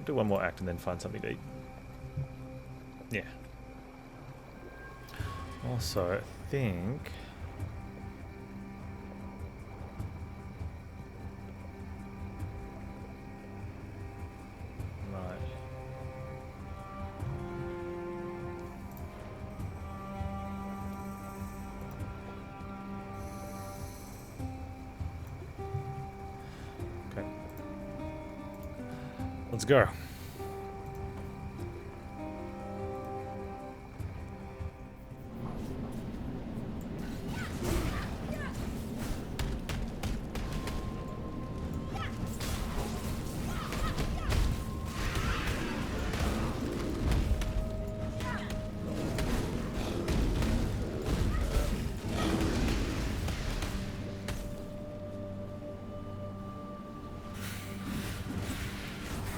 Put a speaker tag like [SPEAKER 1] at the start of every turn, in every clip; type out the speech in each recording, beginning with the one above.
[SPEAKER 1] I'll do one more act and then find something to eat. Yeah. Also, I think... Right. Okay. Let's go.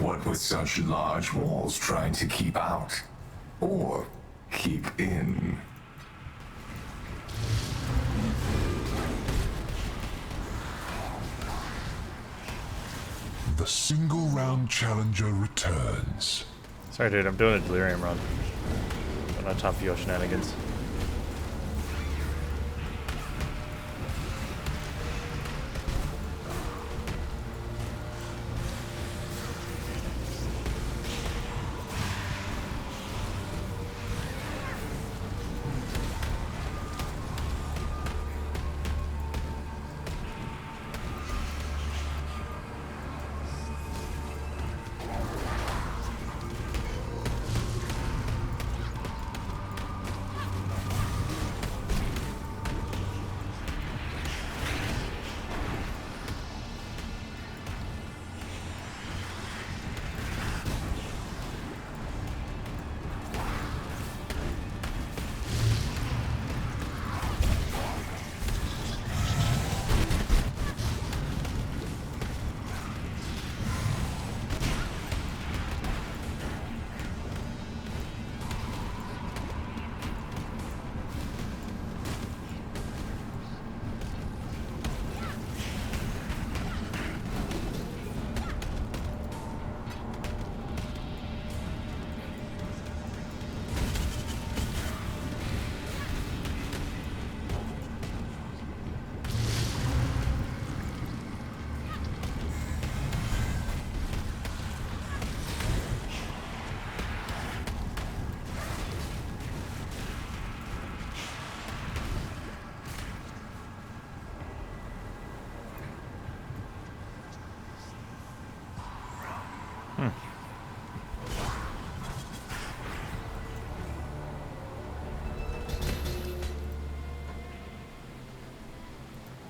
[SPEAKER 2] What with such large walls trying to keep out, or keep in?
[SPEAKER 3] The single round challenger returns.
[SPEAKER 1] Sorry dude, I'm doing a delirium run. Got no time for your shenanigans.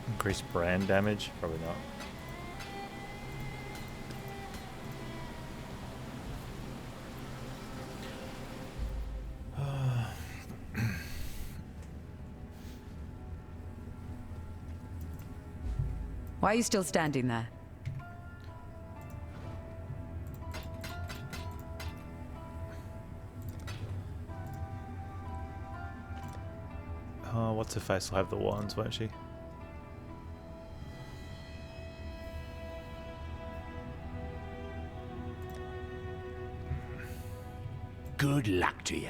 [SPEAKER 1] Increase brand damage? Probably not.
[SPEAKER 4] Why are you still standing there?
[SPEAKER 1] Oh, what's her face? Will have the wands, won't she?
[SPEAKER 5] Good luck to you.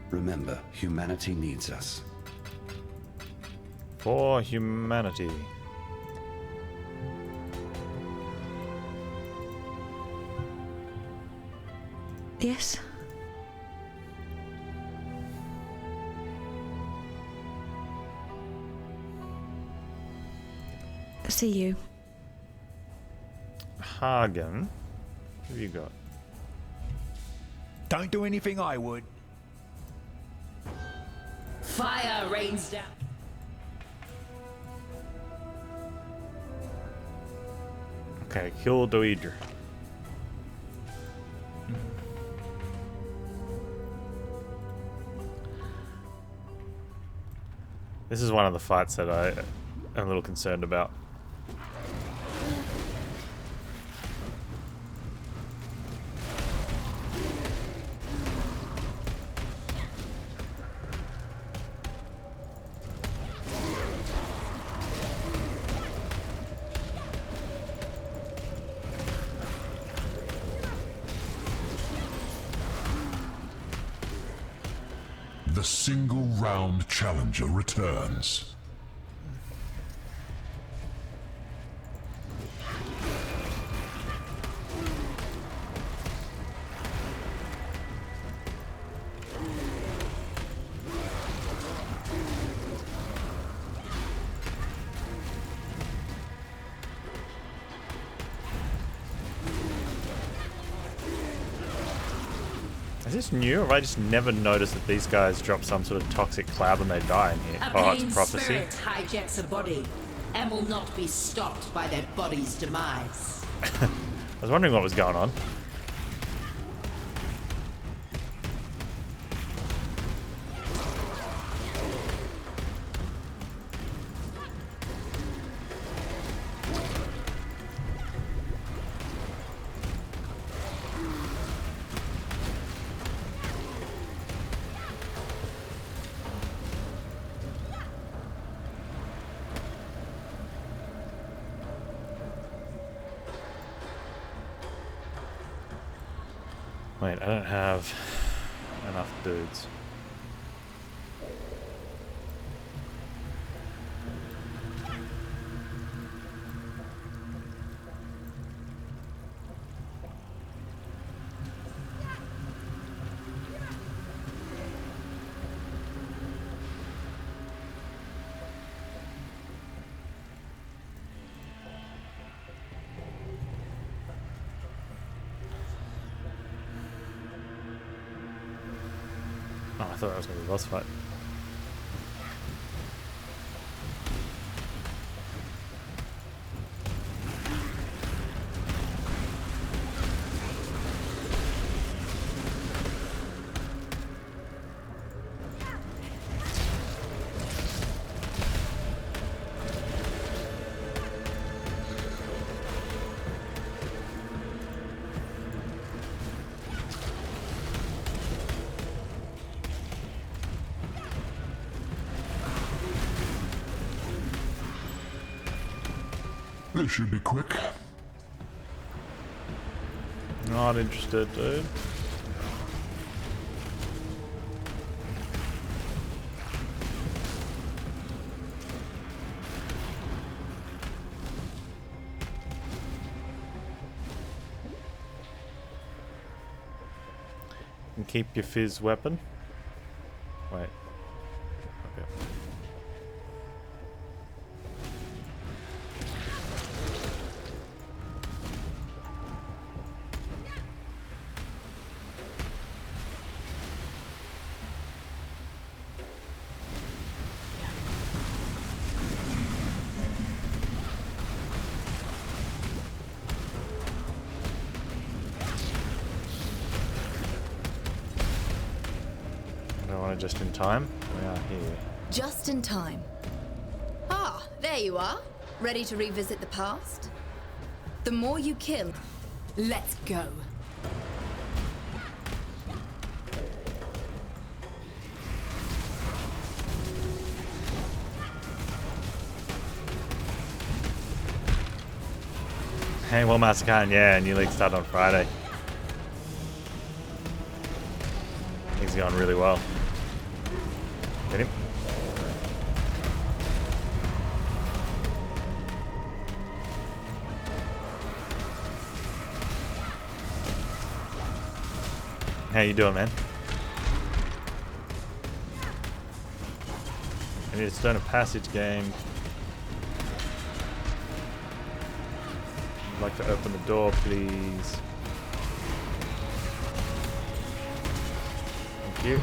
[SPEAKER 6] Remember, humanity needs us.
[SPEAKER 1] For humanity.
[SPEAKER 4] Yes? See you.
[SPEAKER 1] Hagen. What have you got?
[SPEAKER 5] Don't do anything I would.
[SPEAKER 7] Fire rains down.
[SPEAKER 1] Okay, kill Doidr. This is one of the fights that I am a little concerned about.
[SPEAKER 3] a single round challenger returns.
[SPEAKER 1] Is this new, or have I just never noticed that these guys drop some sort of toxic cloud when they die in here?
[SPEAKER 7] A
[SPEAKER 1] Oh, it's
[SPEAKER 7] pain
[SPEAKER 1] prophecy.
[SPEAKER 7] spirit hijacks a body and will not be stopped by their body's demise.
[SPEAKER 1] I was wondering what was going on. Wait, I don't have enough dudes. Oh, I thought that was going to be a boss fight.
[SPEAKER 3] This should be quick.
[SPEAKER 1] Not interested, dude. And keep your fizz weapon. Wait. Okay. Just in time. We are here.
[SPEAKER 8] Just in time. Ah, there you are. Ready to revisit the past? The more you kill, let's go.
[SPEAKER 1] Hey, well, Master Khan, yeah, new league started on Friday. Things are going really well. Get him. How you doing, man? I need to start a passage game. I'd like to open the door, please. Thank you.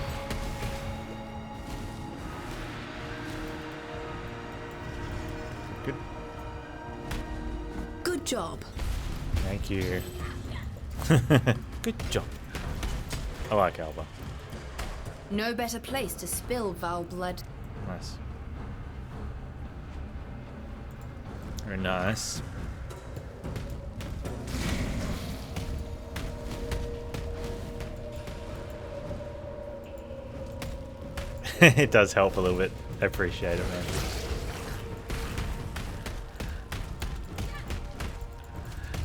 [SPEAKER 1] Good.
[SPEAKER 8] Good job.
[SPEAKER 1] Thank you. Good job. I like Alba.
[SPEAKER 8] No better place to spill Val blood.
[SPEAKER 1] Nice. Very nice. It does help a little bit. I appreciate it, man.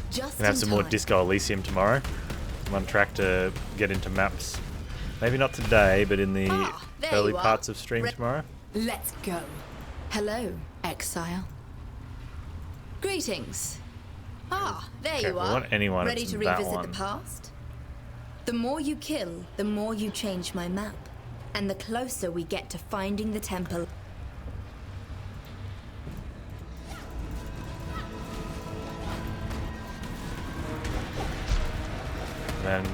[SPEAKER 8] Just
[SPEAKER 1] Gonna have
[SPEAKER 8] in
[SPEAKER 1] some more
[SPEAKER 8] time.
[SPEAKER 1] Disco Elysium tomorrow. I'm on track to get into maps. Maybe not today, but in the
[SPEAKER 8] there
[SPEAKER 1] early
[SPEAKER 8] you are.
[SPEAKER 1] parts of stream tomorrow.
[SPEAKER 8] Let's go. Hello, exile. Greetings. Ah, there
[SPEAKER 1] Okay,
[SPEAKER 8] you
[SPEAKER 1] we
[SPEAKER 8] are.
[SPEAKER 1] want anyone,
[SPEAKER 8] Ready
[SPEAKER 1] it's
[SPEAKER 8] to
[SPEAKER 1] that
[SPEAKER 8] revisit
[SPEAKER 1] one.
[SPEAKER 8] the past? The more you kill, the more you change my map. And the closer we get to finding the temple.
[SPEAKER 1] And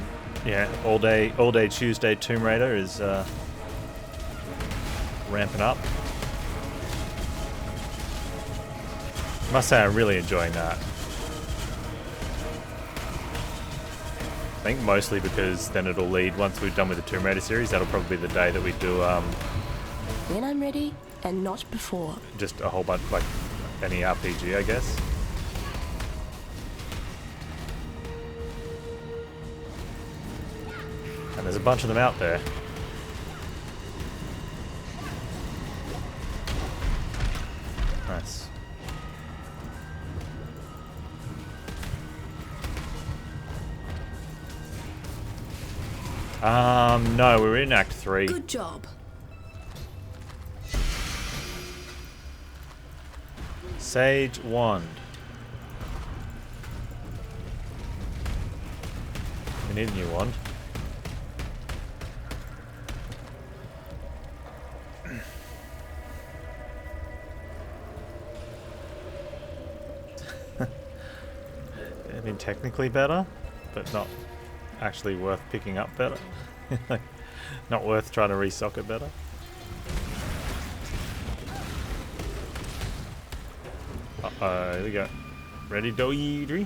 [SPEAKER 1] yeah, all day Tuesday Tomb Raider is ramping up. Must say I'm really enjoying that. I think mostly because then it'll lead, once we're done with the Tomb Raider series, that'll probably be the day that we do
[SPEAKER 9] When I'm ready, and not before.
[SPEAKER 1] just a whole bunch, like any RPG, I guess. And there's a bunch of them out there. Nice. No, we're in Act 3.
[SPEAKER 8] Good job.
[SPEAKER 1] Sage Wand. We need a new wand. I mean, technically better, but not actually worth picking up better. Not worth trying to restock it better. Uh-oh, here we go. Ready, Doidri?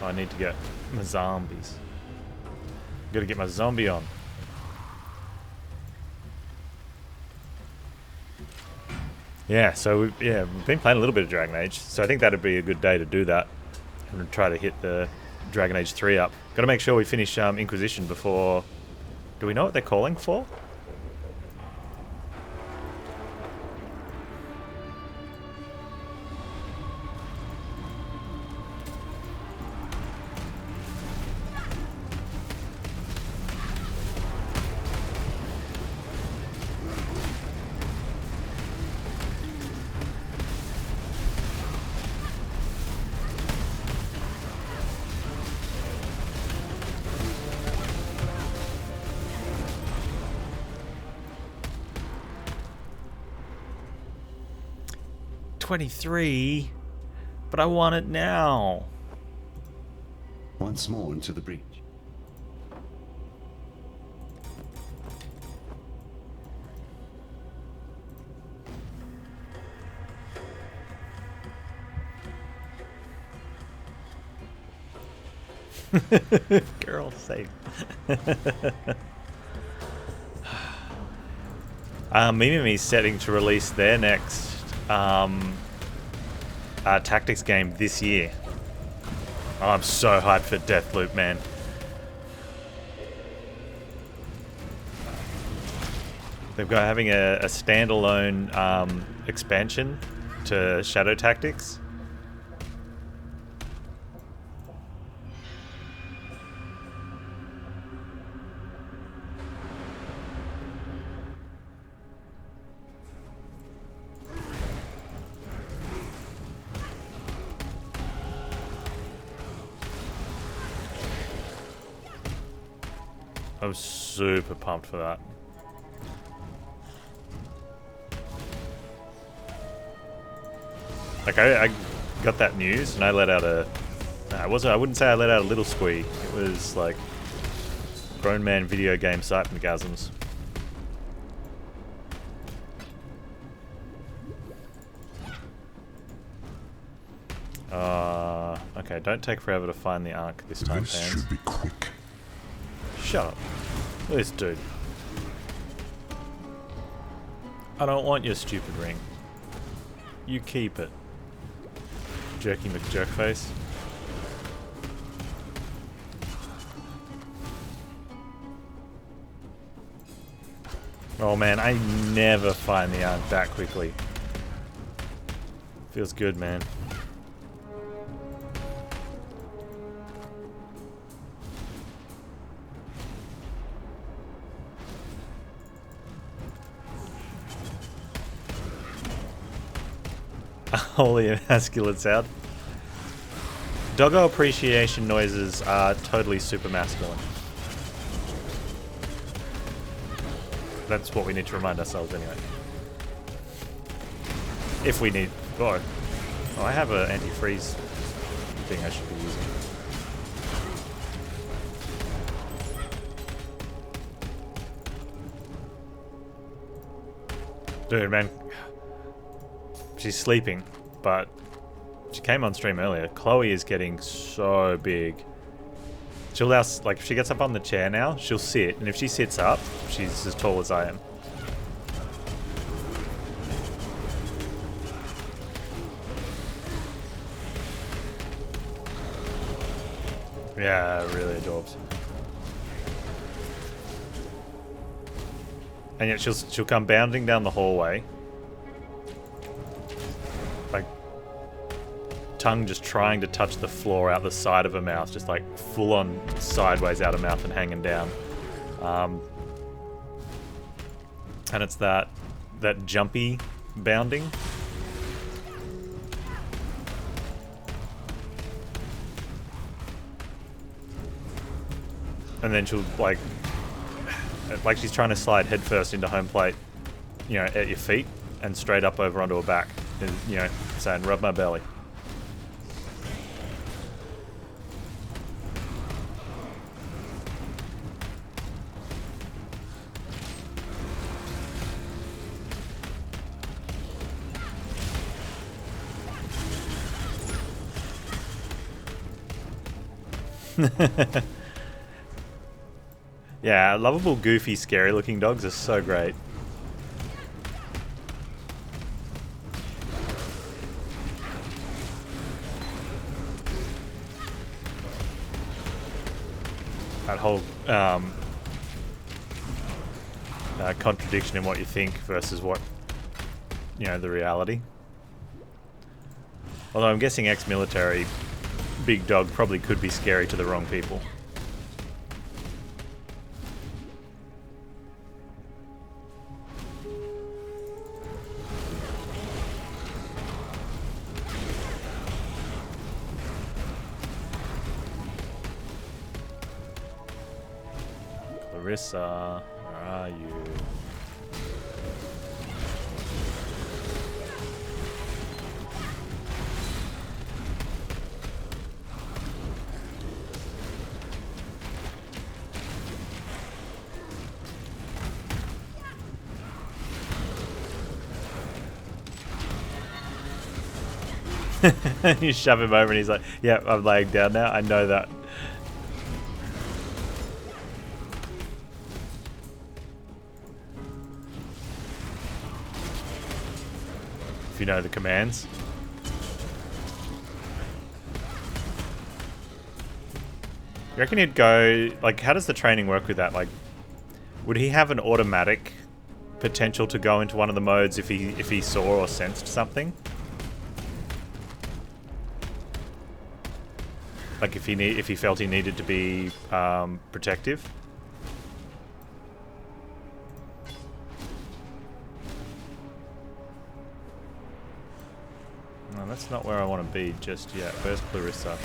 [SPEAKER 1] Oh, I need to get my zombies. Gotta get my zombie on. Yeah, so we've been playing a little bit of Dragon Age, so I think that'd be a good day to do that and try to hit the Dragon Age 3 up. Gotta make sure we finish Inquisition before... Do we know what they're calling for? $23, but I want it now.
[SPEAKER 6] Once more into the breach.
[SPEAKER 1] Girl, safe. Mimimi's setting to release their next tactics game this year. Oh, I'm so hyped for Deathloop, man. They've got having a standalone expansion to Shadow Tactics. I'm super pumped for that. Like I got that news and I let out a... I wouldn't say I let out a little squeak. It was like grown man video game psychgasms. Okay, don't take forever to find the Ark this time,
[SPEAKER 3] This
[SPEAKER 1] Panz.
[SPEAKER 3] should be quick.
[SPEAKER 1] Shut up. This dude. I don't want your stupid ring. You keep it. Jerky McJerkface. Oh man, I never find the Ark that quickly. Feels good, man. Holy emasculate sound. Doggo appreciation noises are totally super masculine. That's what we need to remind ourselves anyway. If we need... Oh, I have an anti-freeze thing I should be using. Dude, man. She's sleeping, but she came on stream earlier. Chloe is getting so big. She'll like, if she gets up on the chair now, she'll sit, and if she sits up, she's as tall as I am. Yeah, really adorbs. And yet she'll come bounding down the hallway, like tongue just trying to touch the floor out the side of her mouth, just like full on sideways out of mouth and hanging down. And it's that jumpy bounding. And then she'll like she's trying to slide headfirst into home plate, you know, at your feet and straight up over onto her back, and, you know, saying, rub my belly. Yeah, lovable, goofy, scary-looking dogs are so great. That whole contradiction in what you think versus what, you know, the reality. Although I'm guessing ex-military big dog probably could be scary to the wrong people. Clarissa, where are you? You shove him over and he's like, yeah, I'm laying down now, I know that. If you know the commands. You reckon he'd go, like, how does the training work with that? Like, would he have an automatic potential to go into one of the modes if he saw or sensed something? Like if he felt he needed to be protective? No, that's not where I want to be just yet. Where's Clarissa?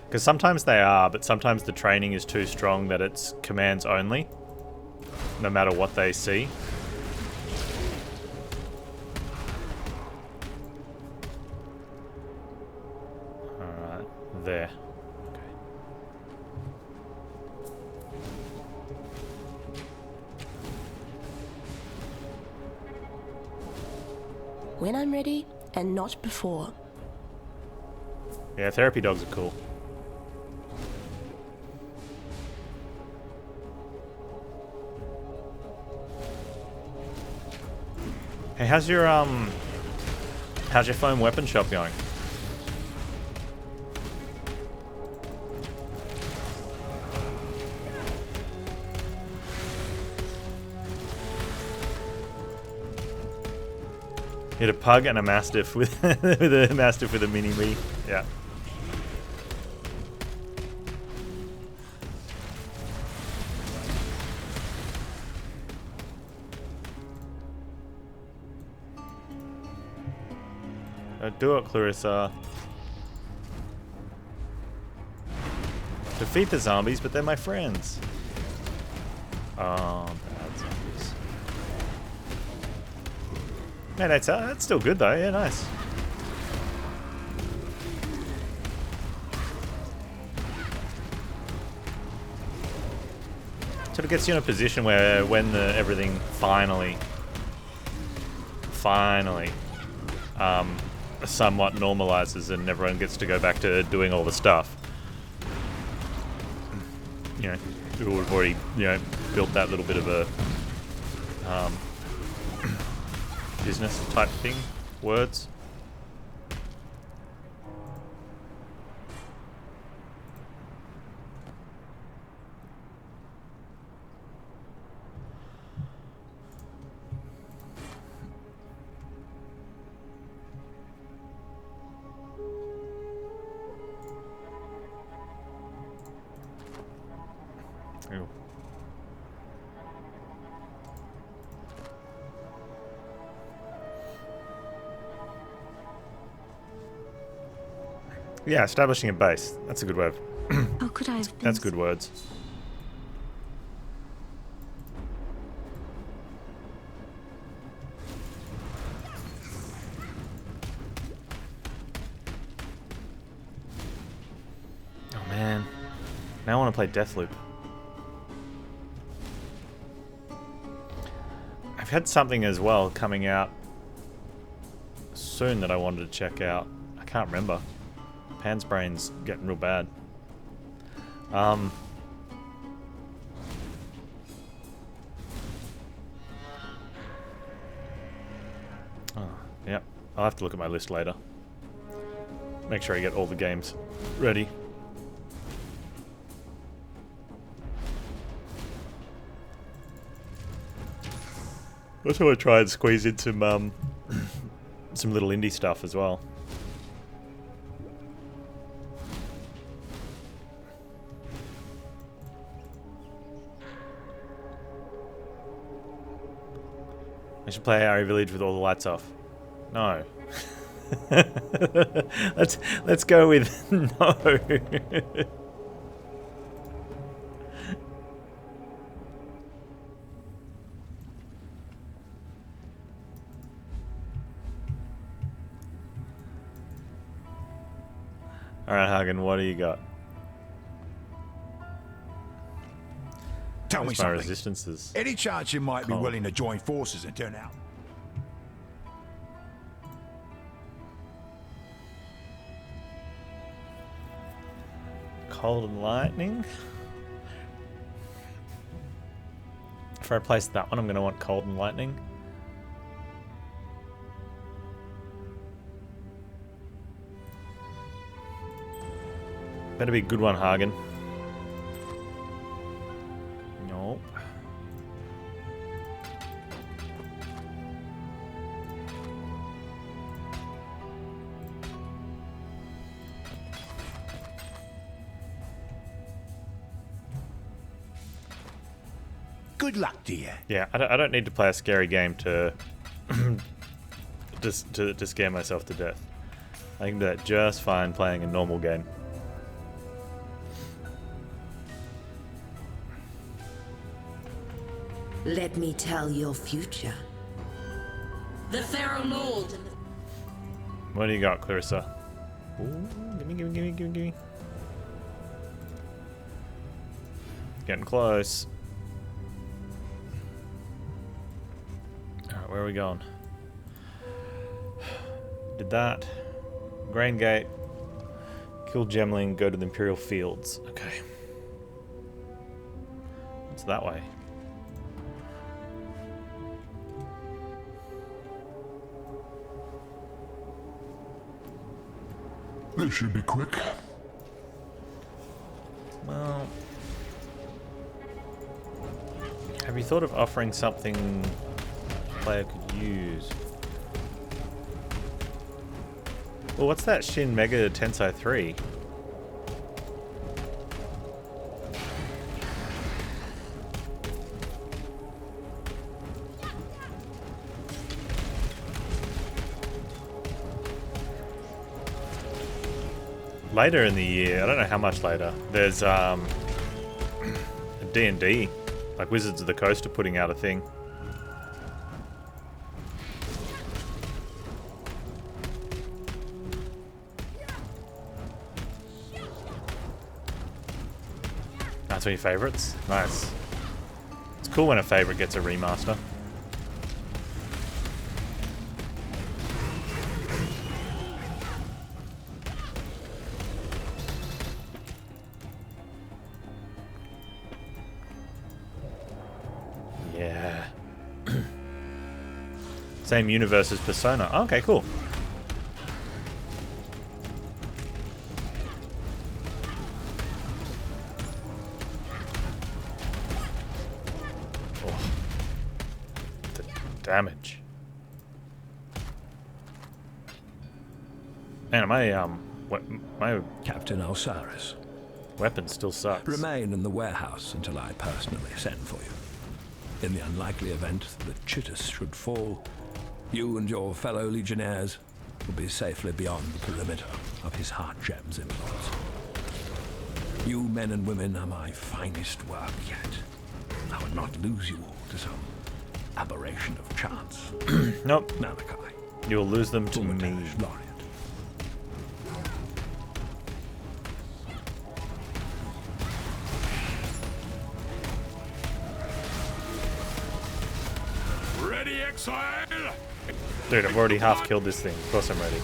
[SPEAKER 1] Because sometimes they are, but sometimes the training is too strong that it's commands only, no matter what they see. Alright, there. Okay.
[SPEAKER 9] When I'm ready, and not before.
[SPEAKER 1] Yeah, therapy dogs are cool. Hey, how's your foam weapon shop going? Hit a pug and a mastiff with with a mastiff with a mini me. Yeah. Do it, Clarissa. Defeat the zombies, but they're my friends. Oh, bad zombies. Man, that's still good though. Yeah, nice. Sort of gets you in a position where when everything finally somewhat normalizes and everyone gets to go back to doing all the stuff. You know, we've already, you know, built that little bit of a business type thing. Words. Ew. Yeah, establishing a base. That's a good word.
[SPEAKER 4] How could I have been
[SPEAKER 1] That's good words. Oh man. Now I want to play Deathloop. I've had something as well coming out soon that I wanted to check out. I can't remember. Pan's brain's getting real bad. Oh, yeah. I'll have to look at my list later. Make sure I get all the games ready. Also, I try and squeeze in some little indie stuff as well. I should play Harry Village with all the lights off. No. let's go with no. Alright, Hagen, what do you got?
[SPEAKER 5] Tell me
[SPEAKER 1] My
[SPEAKER 5] something.
[SPEAKER 1] resistances.
[SPEAKER 5] Any chance you might be
[SPEAKER 1] Cold.
[SPEAKER 5] willing to join forces and turn out?
[SPEAKER 1] Cold and lightning. If I replace that one, I'm going to want cold and lightning. Better be a good one, Hagen. Nope.
[SPEAKER 5] Good luck to you.
[SPEAKER 1] Yeah, I don't need to play a scary game to to scare myself to death. I can do that just fine playing a normal game.
[SPEAKER 7] Let me tell your future. The Pharaoh Lord.
[SPEAKER 1] What do you got, Clarissa? Ooh, gimme. Getting close. Alright, where are we going? Did that. Grain Gate. Kill Gemling, go to the Imperial Fields. Okay. What's that way?
[SPEAKER 3] This should be quick.
[SPEAKER 1] Well, have you thought of offering something the player could use? Well, what's that Shin Mega Tensei 3? later in the year, I don't know how much later, there's a D&D, like Wizards of the Coast are putting out a thing. That's one of your favorites? Nice. It's cool when a favorite gets a remaster. Yeah. Same universe as Persona. Oh, okay, cool. Oh. The damage. Man, my
[SPEAKER 10] Captain Osiris,
[SPEAKER 1] weapon still sucks.
[SPEAKER 10] remain in the warehouse until I personally send for you. In the unlikely event that Chitus should fall, you and your fellow legionnaires will be safely beyond the perimeter of his heart gem's influence. You men and women are my finest work yet. I would not lose you all to some aberration of chance.
[SPEAKER 1] Nope.
[SPEAKER 10] Malachi.
[SPEAKER 1] You'll lose them to me.
[SPEAKER 10] Ultimatum Laureate.
[SPEAKER 5] Ready, Exile?
[SPEAKER 1] Dude, I've already half killed this thing. Of course I'm ready.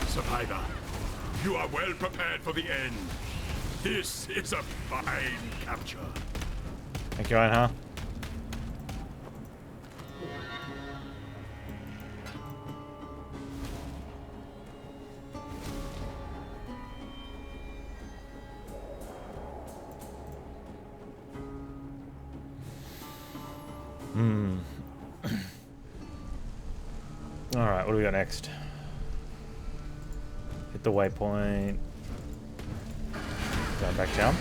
[SPEAKER 5] Survivor, you are well prepared for the end. This is a fine capture.
[SPEAKER 1] Thank you, Einhar. Alright, what do we got next? Hit the waypoint. Going back down.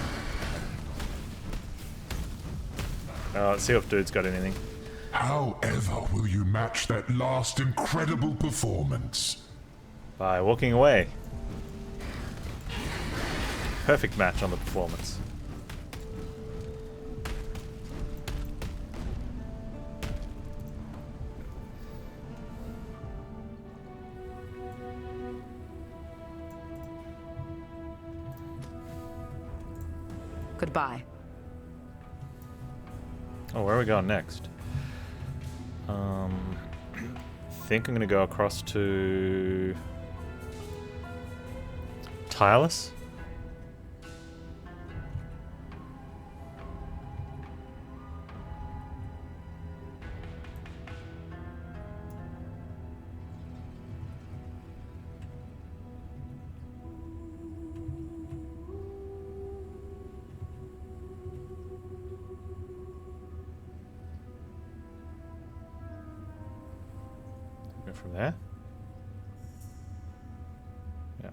[SPEAKER 1] Let's see if dude's got anything.
[SPEAKER 3] However will you match that last incredible performance?
[SPEAKER 1] By walking away. Perfect match on the performance.
[SPEAKER 4] Goodbye.
[SPEAKER 1] Oh, where are we going next? Think I'm gonna go across to Tireless. Go from there. Yeah.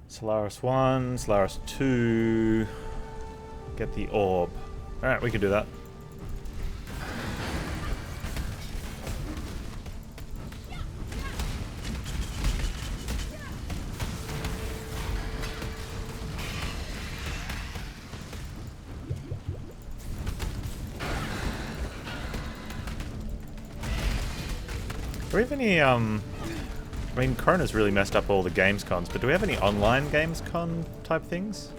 [SPEAKER 1] Solaris 1, Solaris 2. Get the orb. Alright, we can do that. Do we have any, I mean, Corona's really messed up all the games cons, but do we have any online games con type things?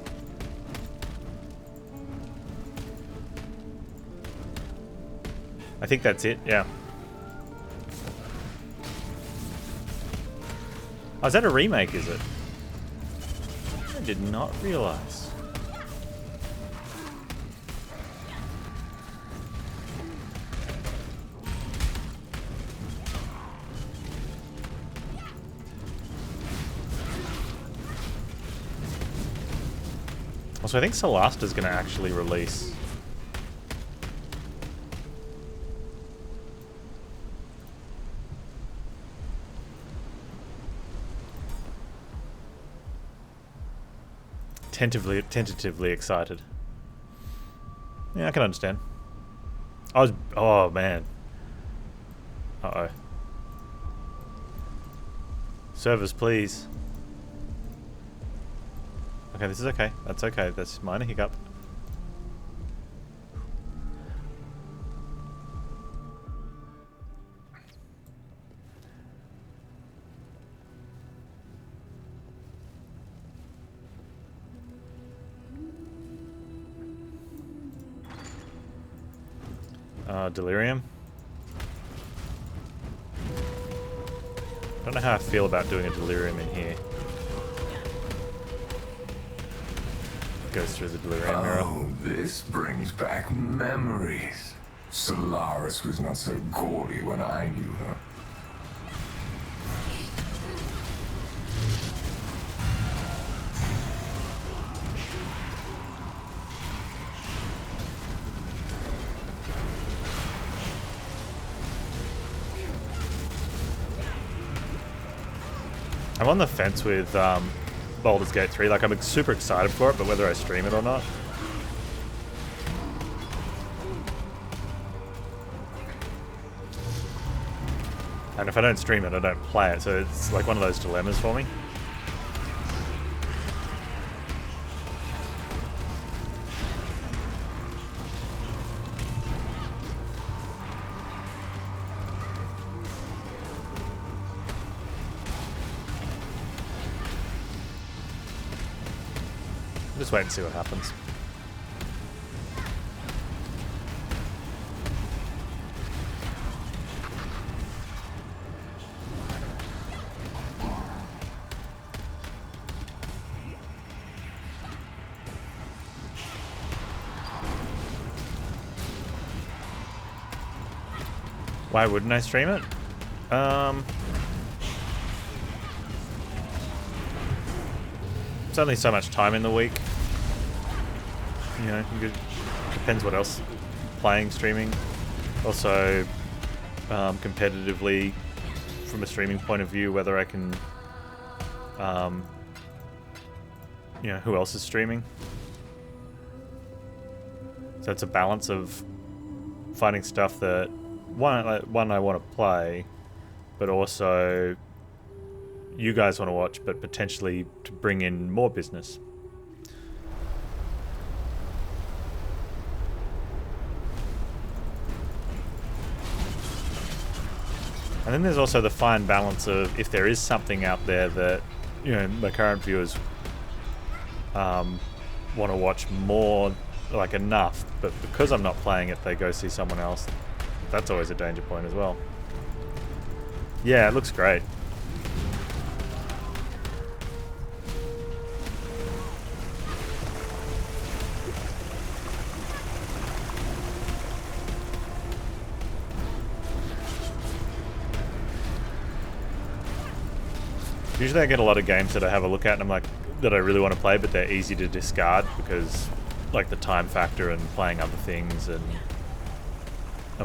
[SPEAKER 1] I think that's it, yeah. Oh, is that a remake, is it? I did not realize. Also, I think Solasta's going to actually release. tentatively excited. Yeah, I can understand. Oh man. Uh-oh. Servers, please. Okay, this is okay. That's okay. That's minor hiccup. Delirium. Don't know how I feel about doing a delirium in here. Goes through the delirium mirror.
[SPEAKER 2] Oh, this brings back memories. Solaris was not so gaudy when I knew her.
[SPEAKER 1] I'm on the fence with Baldur's Gate 3. Like, I'm super excited for it, but whether I stream it or not. And if I don't stream it, I don't play it. So it's like one of those dilemmas for me. Just wait and see what happens. Why wouldn't I stream it? It's only so much time in the week. You know, depends what else playing, streaming. Also, competitively, from a streaming point of view, whether I can, you know, who else is streaming. So it's a balance of finding stuff that one I want to play, but also you guys want to watch, but potentially to bring in more business. And then there's also the fine balance of if there is something out there that, you know, my current viewers want to watch more, like enough, but because I'm not playing it, they go see someone else. That's always a danger point as well. Yeah, it looks great. Usually I get a lot of games that I have a look at and I'm like, that I really want to play, but they're easy to discard because like the time factor and playing other things and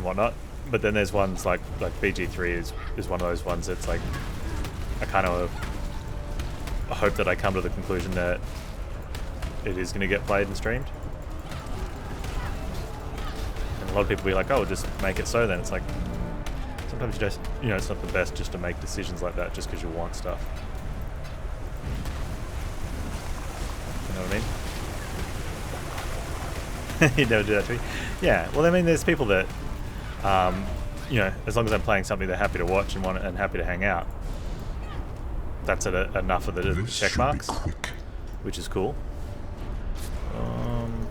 [SPEAKER 1] whatnot. But then there's ones like BG3 is one of those ones that's like, I kind of hope that I come to the conclusion that it is going to get played and streamed. And a lot of people be like, oh, just make it so then. It's like, sometimes you just, you know, it's not the best just to make decisions like that just because you want stuff. You know what I mean? You never do that to me? Yeah, well, I mean, there's people that, you know, as long as I'm playing something they're happy to watch and happy to hang out, that's enough of the check marks, which is cool.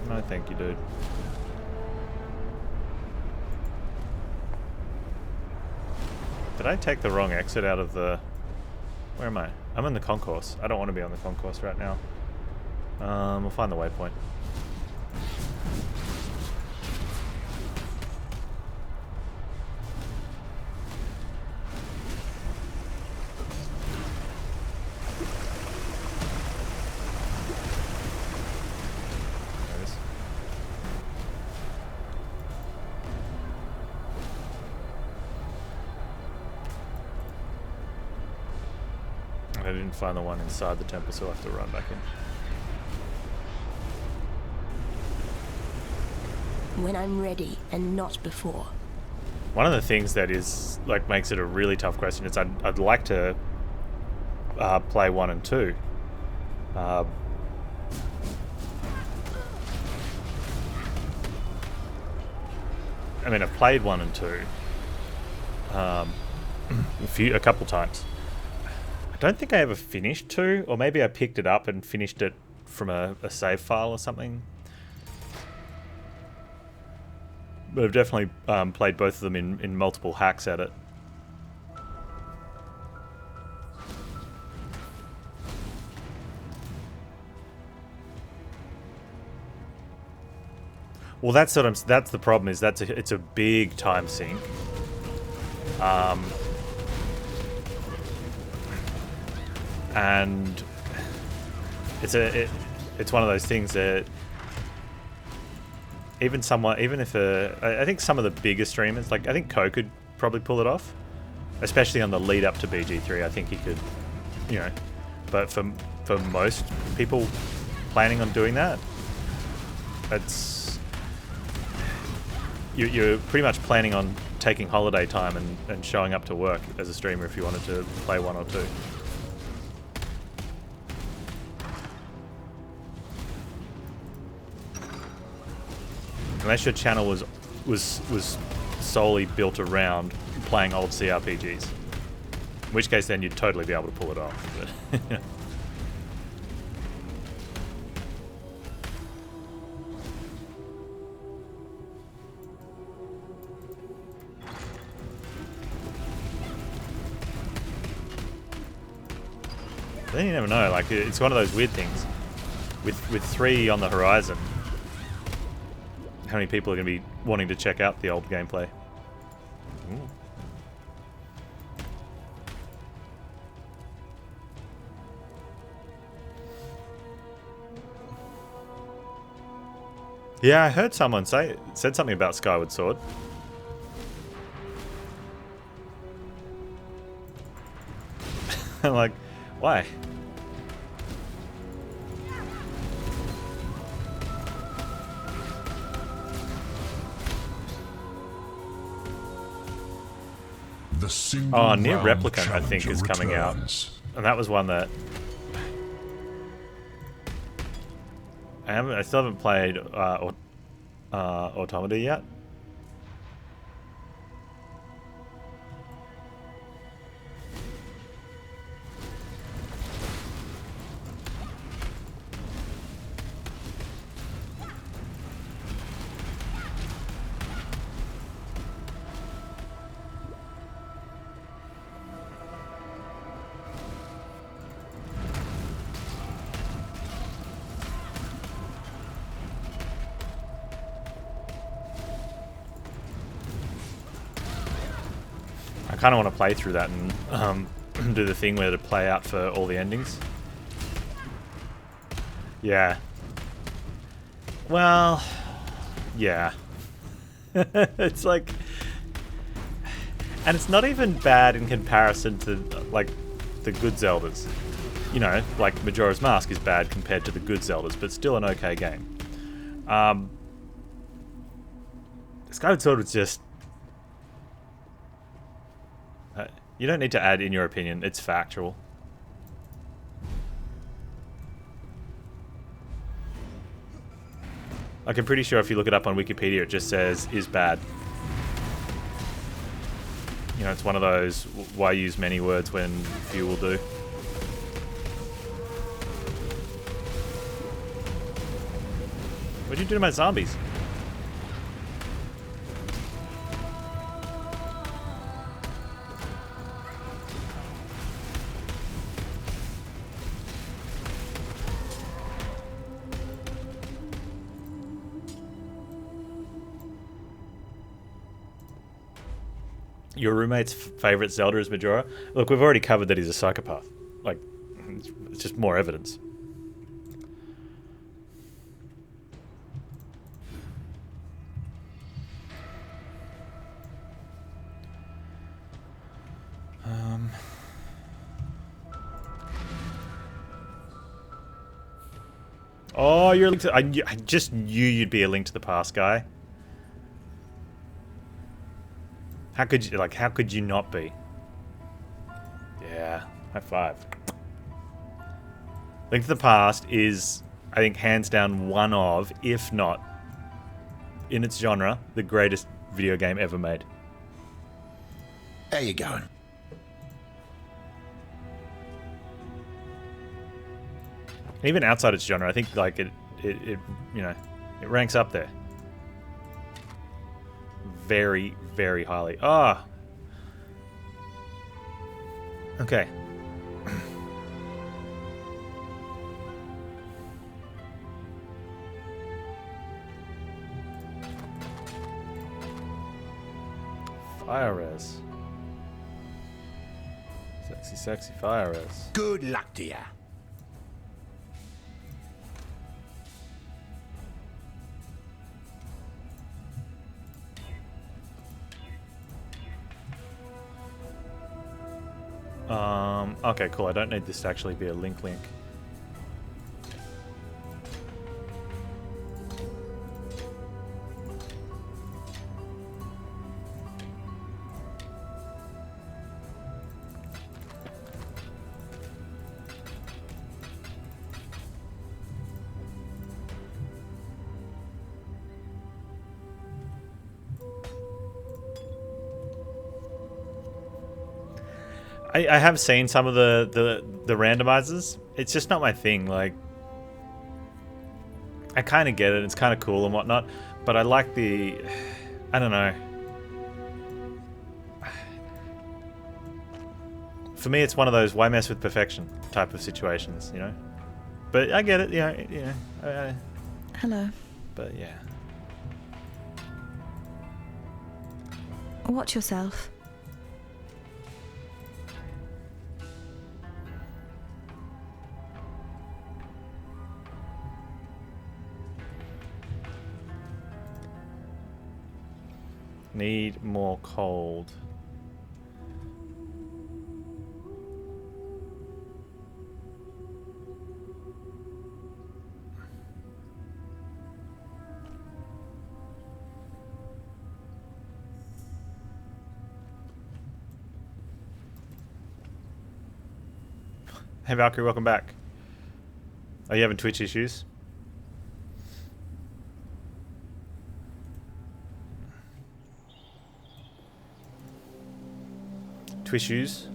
[SPEAKER 1] No thank you, dude. Did I take the wrong exit out of the... Where am I? I'm in the concourse. I don't want to be on the concourse right now. We'll find the waypoint. There it is. I didn't find the one inside the temple, so I'll have to run back in.
[SPEAKER 9] When I'm ready and not before.
[SPEAKER 1] One of the things that is like makes it a really tough question is I'd like to play 1 and 2. I mean, I've played 1 and 2 a couple times. I don't think I ever finished 2, or maybe I picked it up and finished it from a save file or something. But I've definitely played both of them in multiple hacks at it. Well, that's the problem. Is it's a big time sink. And it's one of those things that even if I think some of the bigger streamers, like I think Ko could probably pull it off, especially on the lead up to BG3. I think he could, you know, but for most people planning on doing that, you're pretty much planning on taking holiday time and showing up to work as a streamer if you wanted to play 1 or 2. Unless your channel was solely built around playing old CRPGs. In which case then you'd totally be able to pull it off. But then you never know, like it's one of those weird things. With 3 on the horizon, how many people are going to be wanting to check out the old gameplay? Ooh. Yeah, I heard someone said something about Skyward Sword. I'm like, why?
[SPEAKER 3] Oh,
[SPEAKER 1] Near Replicant, I think, is coming out. And that was one that I still haven't played Automata yet. I kind of want to play through that and do the thing where to play out for all the endings. Yeah. Well, yeah. It's like, and it's not even bad in comparison to like the good Zeldas. You know, like Majora's Mask is bad compared to the good Zeldas, but still an okay game. Skyward Sword was just. You don't need to add in your opinion, it's factual. Like, I'm pretty sure if you look it up on Wikipedia, it just says, is bad. You know, it's one of those, why use many words when few will do. What'd you do to my zombies? Your roommate's favorite Zelda is Majora? Look, we've already covered that he's a psychopath. Like, it's just more evidence. Oh, you're a Link to... I just knew you'd be a Link to the Past guy. How could you, like, how could you not be? Yeah, high five. Link to the Past is, I think, hands down one of, if not, in its genre, the greatest video game ever made.
[SPEAKER 11] How you going?
[SPEAKER 1] Even outside its genre, I think like it you know, it ranks up there. Very, very highly. Ah. Okay. Fire res. Sexy, sexy fire res.
[SPEAKER 11] Good luck to ya.
[SPEAKER 1] Okay, cool. I don't need this to actually be a link. I have seen some of the randomizers. It's just not my thing. Like, I kind of get it. It's kind of cool and whatnot, but I like the, I don't know. For me, it's one of those why mess with perfection type of situations, you know. But I get it. Yeah.
[SPEAKER 9] Hello.
[SPEAKER 1] But yeah.
[SPEAKER 9] Watch yourself.
[SPEAKER 1] Need more cold. Hey Valkyrie, welcome back. Are you having Twitch issues? Issues.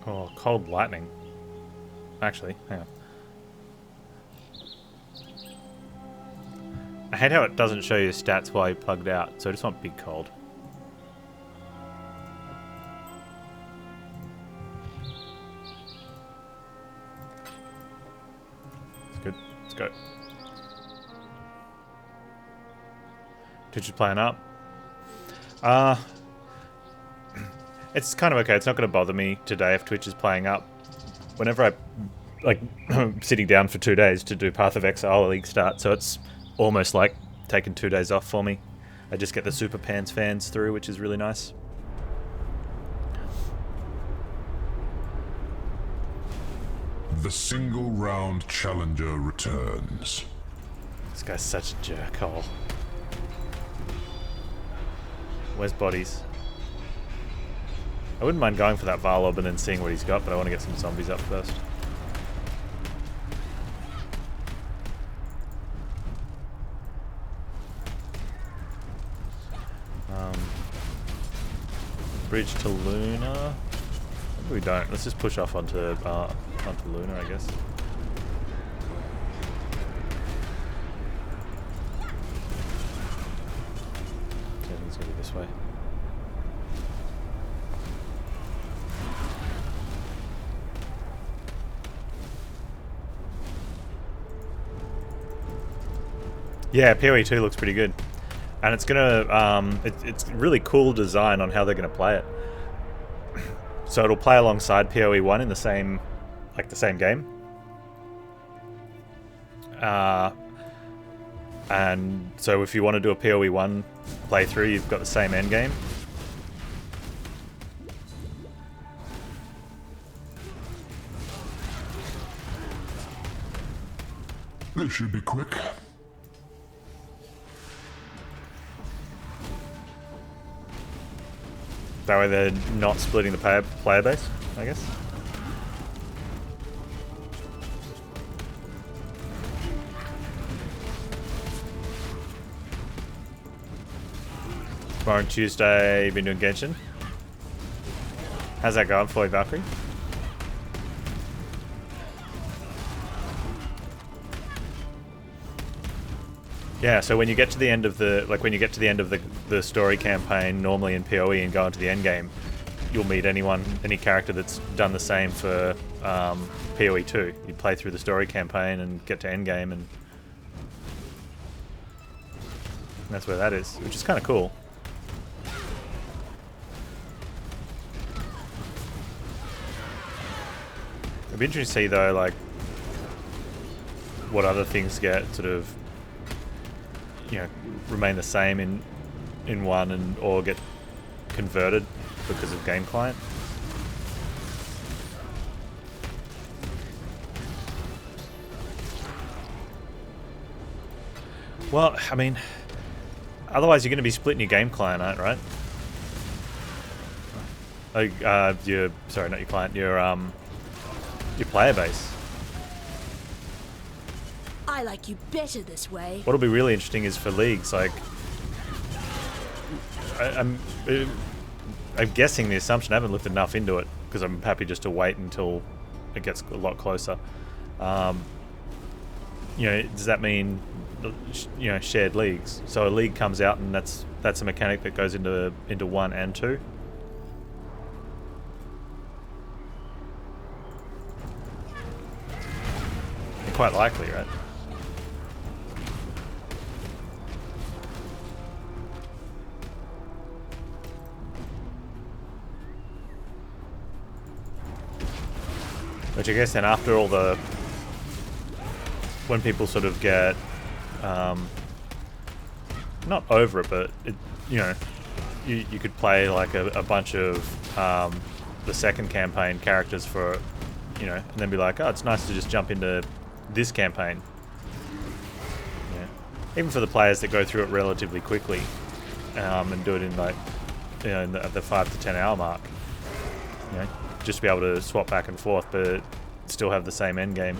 [SPEAKER 1] Oh, cold lightning. Actually, hang on. I hate how it doesn't show you stats while you're plugged out, so I just want big cold. Good. Let's go. Twitch is playing up. It's kind of okay. It's not going to bother me today if Twitch is playing up. Whenever I, like, sitting down for 2 days to do Path of Exile League start, so it's almost like taking 2 days off for me. I just get the Super Panz fans through, which is really nice.
[SPEAKER 3] The single round challenger returns.
[SPEAKER 1] This guy's such a jerkhole. Where's bodies? I wouldn't mind going for that Varlob and then seeing what he's got, but I want to get some zombies up first. Bridge to Luna. Maybe we don't. Let's just push off onto Luna, I guess. I think it's gonna be this way. Yeah, PoE 2 looks pretty good. And it's gonna, it's really cool design on how they're gonna play it. So it'll play alongside PoE 1 in the same, like the same game. And so if you want to do a PoE 1 playthrough, you've got the same end game.
[SPEAKER 3] This should be quick.
[SPEAKER 1] That way they're not splitting the player base, I guess. Tomorrow and Tuesday, been doing Genshin. How's that going for you, Valkyrie? Yeah, so when you get to the end of the story campaign, normally in PoE, and go into the end game, you'll meet any character that's done the same for PoE 2. You play through the story campaign and get to end game, and that's where that is, which is kind of cool. It'd be interesting to see though, like, what other things get sort of, you know, remain the same in one and or get converted because of game client. Well, I mean, otherwise you're going to be splitting your game client, right? Sorry, not your client, your player base.
[SPEAKER 9] I like you better this way.
[SPEAKER 1] What'll be really interesting is for leagues, like, I'm guessing the assumption, I haven't looked enough into it because I'm happy just to wait until it gets a lot closer. You know, does that mean, you know, shared leagues? So a league comes out and that's a mechanic that goes into 1 and 2. Quite likely, right? Which I guess then after all the... when people sort of get... not over it, but, you know, you could play like a bunch of the second campaign characters for, you know, and then be like, oh, it's nice to just jump into this campaign. Yeah. Even for the players that go through it relatively quickly and do it in, like, you know, in the 5 to 10 hour mark. You know, just to be able to swap back and forth, but still have the same end game.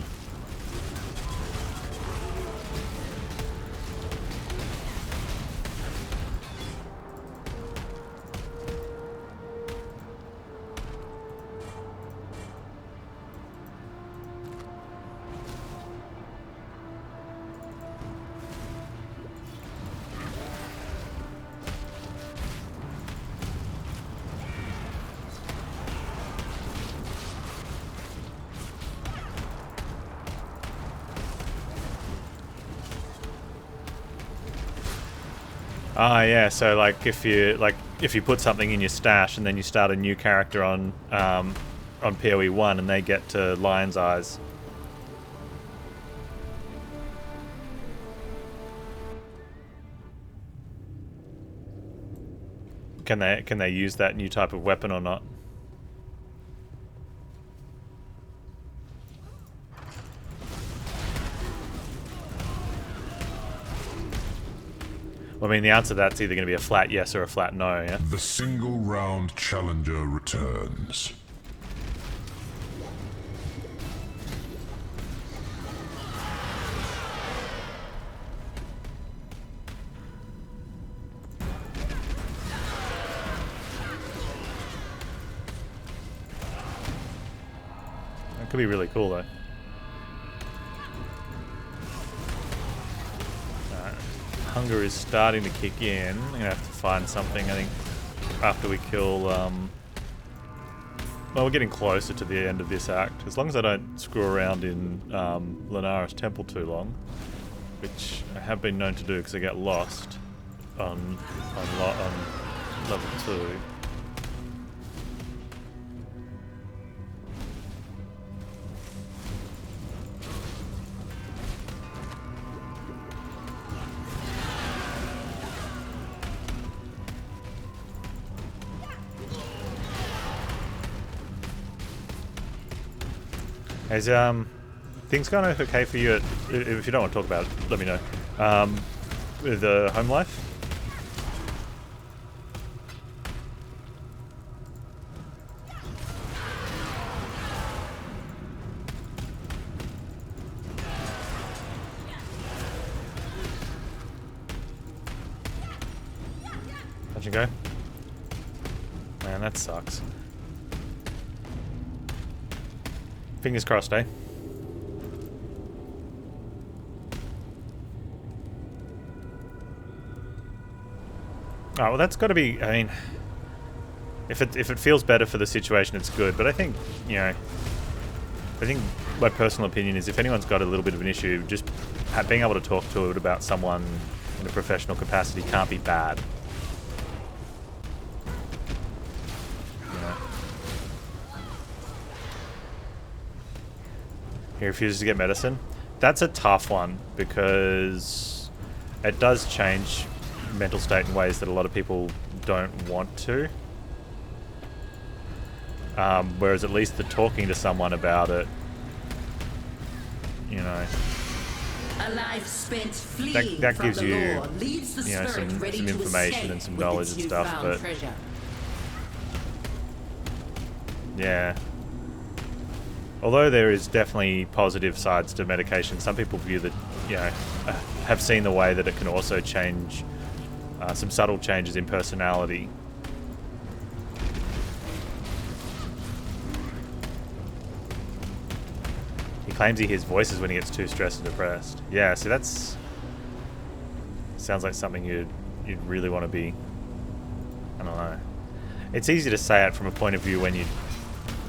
[SPEAKER 1] Ah, yeah. So, like, if you put something in your stash and then you start a new character on PoE 1 and they get to Lion's Eyes. Can they use that new type of weapon or not? Well, I mean, the answer to that's either going to be a flat yes or a flat no, yeah?
[SPEAKER 3] The single round challenger returns.
[SPEAKER 1] That could be really cool, though. Hunger is starting to kick in. I'm going to have to find something, I think, after we kill... well, we're getting closer to the end of this act. As long as I don't screw around in Lunara's temple too long, which I have been known to do because I get lost on level 2. things going okay for you? If you don't want to talk about it, let me know. With home life? How'd you go? Man, that sucks. Fingers crossed, eh? Oh, well, that's got to be. I mean, if it feels better for the situation, it's good. But I think, you know, I think my personal opinion is if anyone's got a little bit of an issue, just being able to talk to it about someone in a professional capacity can't be bad. He refuses to get medicine. That's a tough one because it does change mental state in ways that a lot of people don't want to. Whereas at least the talking to someone about it, you know,
[SPEAKER 7] a life spent fleeing
[SPEAKER 1] that
[SPEAKER 7] from
[SPEAKER 1] gives
[SPEAKER 7] the
[SPEAKER 1] you,
[SPEAKER 7] law leaves the
[SPEAKER 1] you know,
[SPEAKER 7] spirit
[SPEAKER 1] some
[SPEAKER 7] ready to
[SPEAKER 1] information
[SPEAKER 7] escape
[SPEAKER 1] and some
[SPEAKER 7] with
[SPEAKER 1] knowledge
[SPEAKER 7] its
[SPEAKER 1] and stuff.
[SPEAKER 7] newfound
[SPEAKER 1] But
[SPEAKER 7] treasure.
[SPEAKER 1] yeah. Although there is definitely positive sides to medication, some people view that, you know, have seen the way that it can also change some subtle changes in personality. He claims he hears voices when he gets too stressed and depressed. Yeah, so that's... sounds like something you'd really want to be... I don't know. It's easy to say it from a point of view when you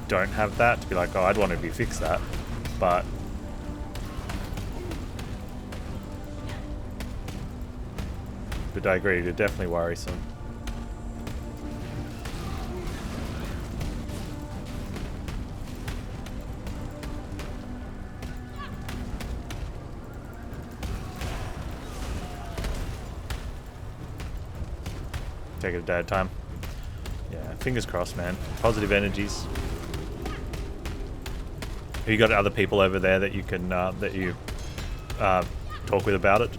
[SPEAKER 1] don't have that, to be like, oh, I'd want to fix that, but I agree, you're definitely worrisome. Take it a day at a time. Yeah, fingers crossed, man. Positive energies. Have you got other people over there that you can talk with about it?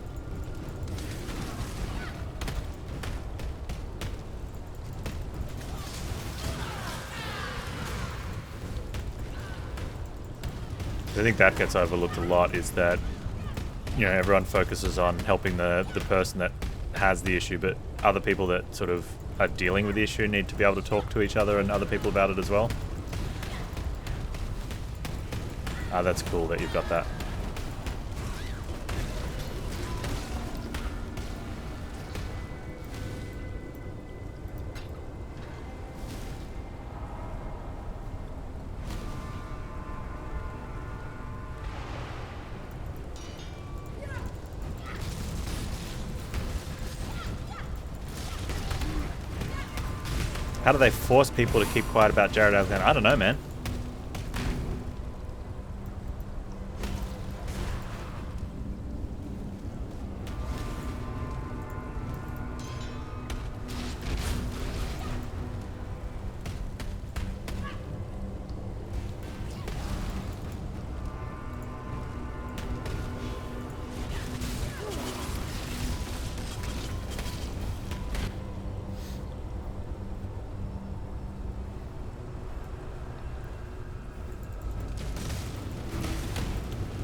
[SPEAKER 1] I think that gets overlooked a lot, is that, you know, everyone focuses on helping the person that has the issue, but other people that sort of are dealing with the issue need to be able to talk to each other and other people about it as well. Ah, that's cool that you've got that. How do they force people to keep quiet about Jared Alexander? I don't know, man.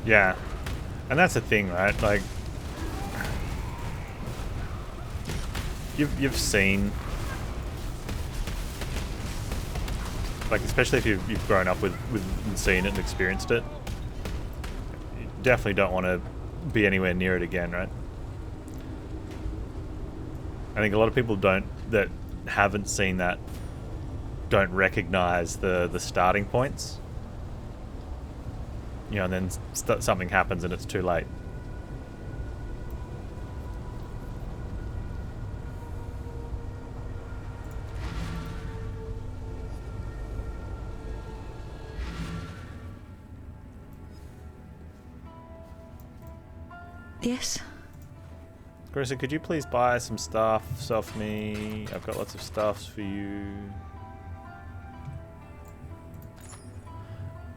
[SPEAKER 1] Yeah, and that's the thing, right? Like, you've seen, like, especially if you've grown up with and seen it and experienced it, you definitely don't want to be anywhere near it again, right? I think a lot of people that haven't seen that don't recognize the starting points. You know, and then something happens and it's too late.
[SPEAKER 9] Yes?
[SPEAKER 1] Carissa, could you please buy some stuff off me? I've got lots of stuffs for you.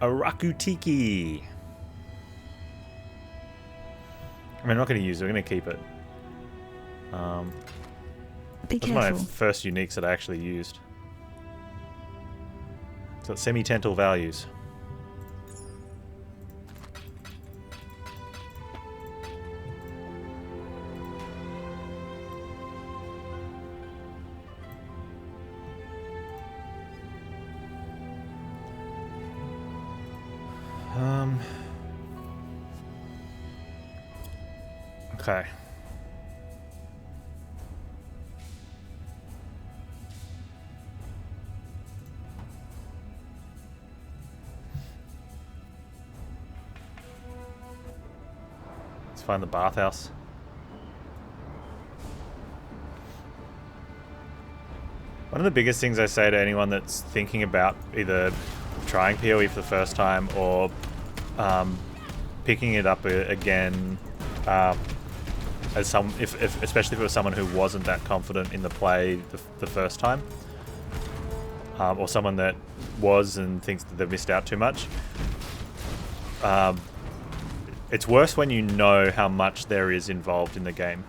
[SPEAKER 1] Arakutiki. I mean, I'm not going to use it. I'm going to keep it.
[SPEAKER 12] Be
[SPEAKER 1] That's one of
[SPEAKER 12] careful.
[SPEAKER 1] my first uniques that I actually used. It's got semi-tental values. Okay. Let's find the bathhouse. One of the biggest things I say to anyone that's thinking about either trying PoE for the first time or picking it up again, as especially if it was someone who wasn't that confident in the play the first time, or someone that was and thinks that they've missed out too much. It's worse when you know how much there is involved in the game.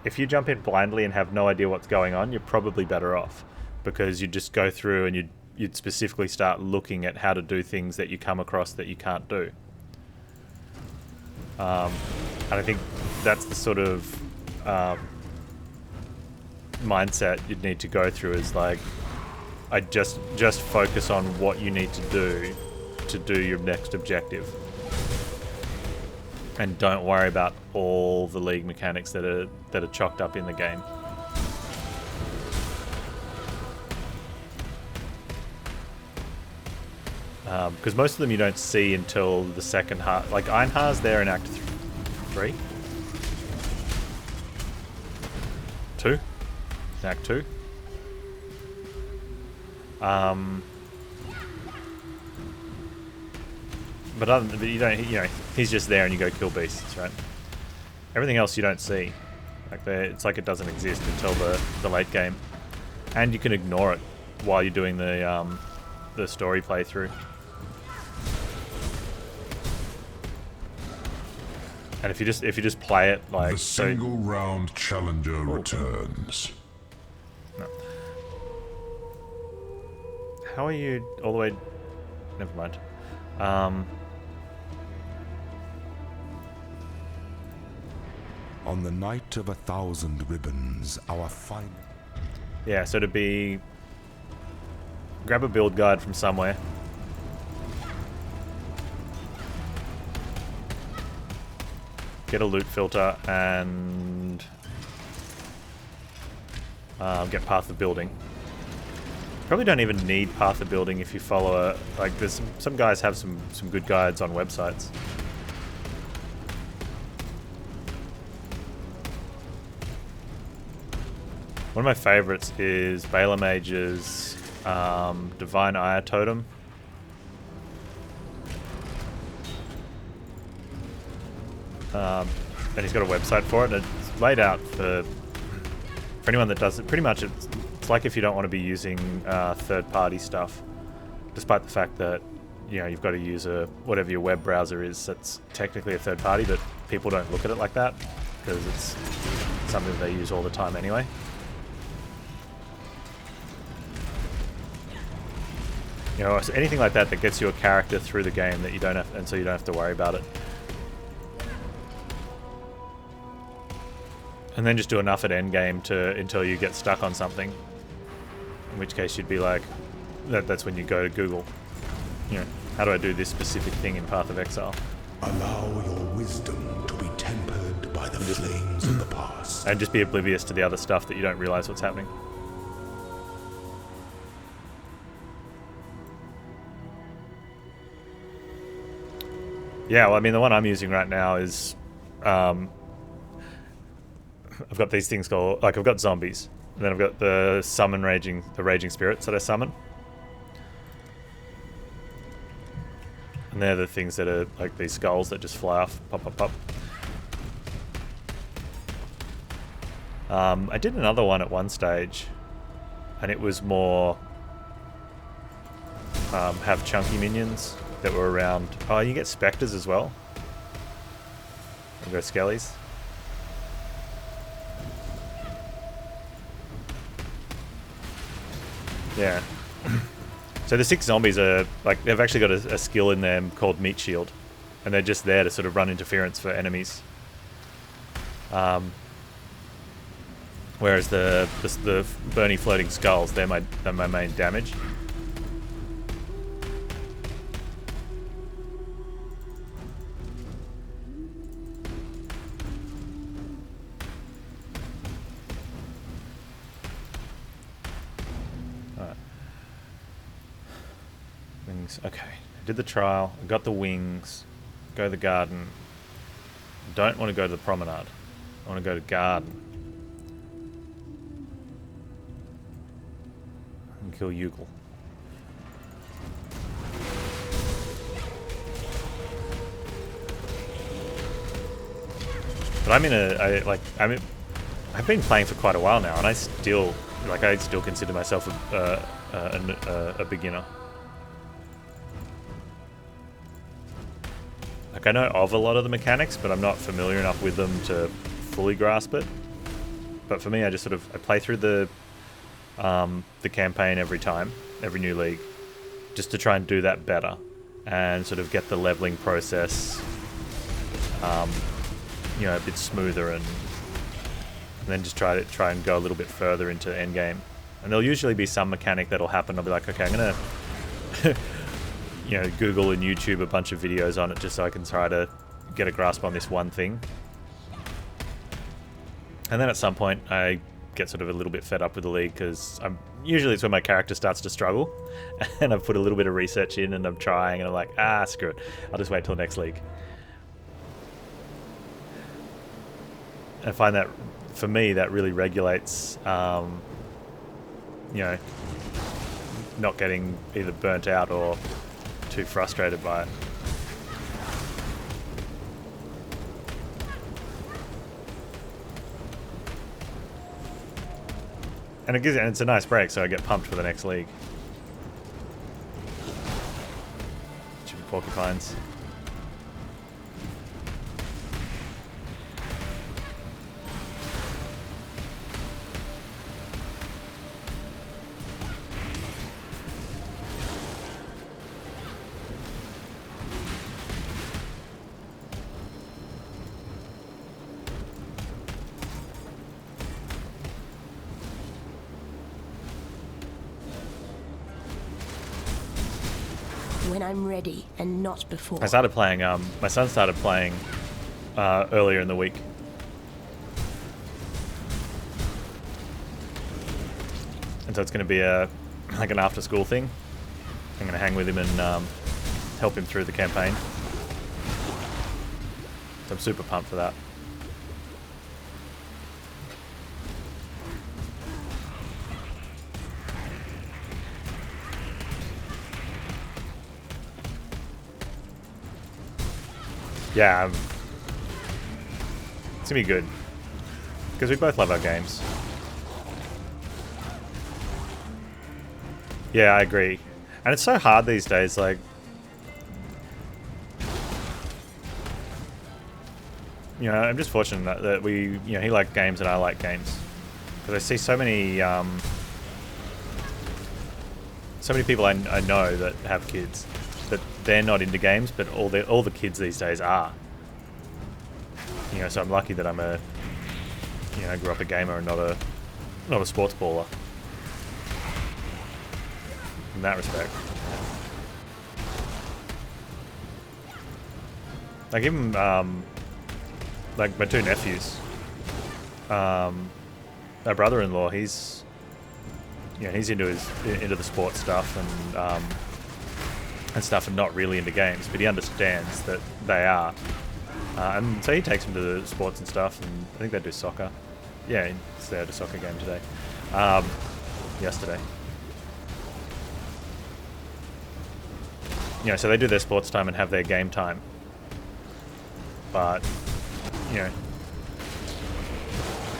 [SPEAKER 1] If you jump in blindly and have no idea what's going on, you're probably better off, because you just go through and you'd specifically start looking at how to do things that you come across that you can't do. And I think that's the sort of mindset you'd need to go through, is like, I just focus on what you need to do your next objective, and don't worry about all the league mechanics that are chalked up in the game. Because most of them you don't see until the second half. Like Einhar's there in Act 3? 2? In Act 2? But you don't, he's just there and you go kill beasts, right? Everything else you don't see. Like it's like it doesn't exist until the late game, and you can ignore it while you're doing the story playthrough. And if you just play it like
[SPEAKER 3] the single round challenger returns.
[SPEAKER 1] No. How are you all the way? Never mind.
[SPEAKER 3] On the night of 1,000 ribbons, our final.
[SPEAKER 1] Yeah, so to be grab a build guide from somewhere. Get a loot filter and get Path of Building. Probably don't even need Path of Building if you follow like there's some guys have some good guides on websites. One of my favorites is Bela Mage's Divine Ire Totem. And he's got a website for it, and it's laid out for anyone that does it. Pretty much it's like if you don't want to be using third-party stuff, despite the fact that you've got to use whatever your web browser is. That's technically a third party, but people don't look at it like that because it's something they use all the time anyway. So anything like that gets you a character through the game that you don't have, and so you don't have to worry about it. And then just do enough at endgame until you get stuck on something. In which case you'd be like, that's when you go to Google. How do I do this specific thing in Path of Exile?
[SPEAKER 3] Allow your wisdom to be tempered by the flames of the past.
[SPEAKER 1] And just be oblivious to the other stuff that you don't realize what's happening. Yeah, well, I mean, the one I'm using right now is, I've got these things called, like, I've got zombies, and then I've got the raging spirits that I summon. And they're the things that are like these skulls that just fly off, pop, pop, pop. I did another one at one stage, and it was more have chunky minions. that were around. Oh, you get specters as well. We'll go skellies. Yeah. So the 6 zombies are like, they've actually got a skill in them called Meat Shield, and they're just there to sort of run interference for enemies. Whereas the Bernie floating skulls, they're my main damage. Wings. Okay, I did the trial. I got the wings. Go to the garden. Don't want to go to the promenade. I want to go to garden. And kill Yugle. But I'm in I've been playing for quite a while now, and I still consider myself a beginner. Like, I know of a lot of the mechanics, but I'm not familiar enough with them to fully grasp it. But for me, I just I play through the campaign every time, every new league, just to try and do that better and sort of get the leveling process, you know, a bit smoother, and then just try and go a little bit further into endgame. And there'll usually be some mechanic that'll happen. I'll be like, okay, I'm gonna you know, Google and YouTube a bunch of videos on it just so I can try to get a grasp on this one thing. And then at some point I get sort of a little bit fed up with the league, because usually it's when my character starts to struggle and I've put a little bit of research in and I'm trying and I'm like, screw it, I'll just wait till next league. I find that for me that really regulates you know, not getting either burnt out or too frustrated by it. And it's a nice break, so I get pumped for the next league. Stupid porcupines.
[SPEAKER 9] When I'm ready, and not before.
[SPEAKER 1] I started playing, my son started playing earlier in the week. And so it's going to be like an after school thing. I'm going to hang with him and help him through the campaign. So I'm super pumped for that. Yeah, it's gonna be good, because we both love our games. Yeah, I agree. And it's so hard these days, like, you know, I'm just fortunate that we, you know, he likes games and I like games. Because I see so many people I know that have kids that they're not into games, but all the kids these days are. You know, so I'm lucky that I'm I grew up a gamer and not a sports baller. In that respect. Like even like my two nephews. My brother-in-law, he's into the sports stuff and stuff, and not really into games, but he understands that they are. And so he takes them to the sports and stuff, and I think they do soccer. Yeah, they had a soccer game today. Yesterday. You know, so they do their sports time and have their game time. But, you know,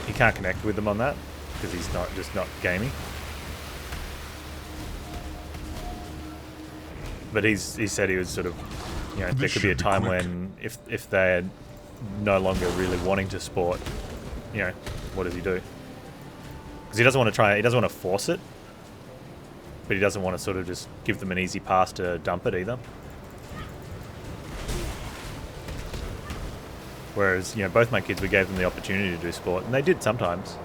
[SPEAKER 1] he can't connect with them on that, because he's not gaming. But he said he was sort of, you know, there could be a time when if they're no longer really wanting to sport, you know, what does he do? Because he doesn't want to try. He doesn't want to force it, but he doesn't want to sort of just give them an easy pass to dump it either. Whereas, you know, both my kids, we gave them the opportunity to do sport, and they did sometimes.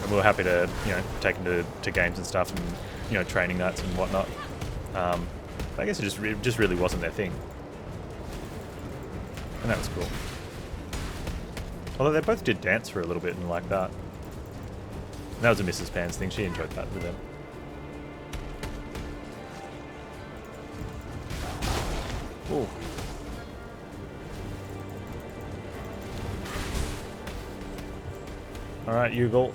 [SPEAKER 1] And we were happy to, you know, take them to games and stuff, and, you know, training nights and whatnot. I guess it just really wasn't their thing, and that was cool. Although they both did dance for a little bit and like that. And that was a Mrs. Panz thing. She enjoyed that with them. Ooh. Alright, Yugal.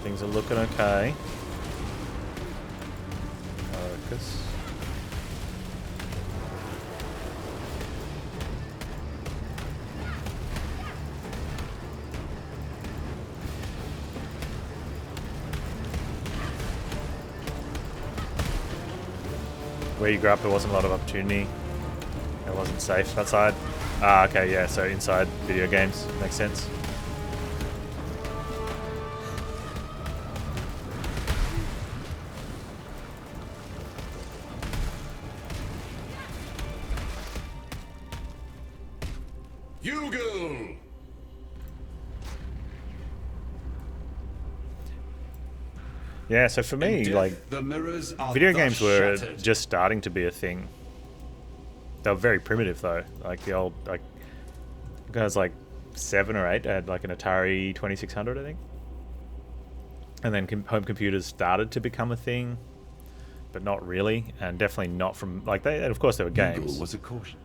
[SPEAKER 1] Things are looking okay. Focus. Where you grew up, there wasn't a lot of opportunity. It wasn't safe outside. Ah, okay, yeah, so inside video games. Makes sense. Yeah, so for me, like, video games were just starting to be a thing. They were very primitive, though. Like, the old, like, I was like 7 or 8, I had like an Atari 2600, I think. And then home computers started to become a thing, but not really, and definitely not from, like, they, and of course there were games.
[SPEAKER 6] Was a caution.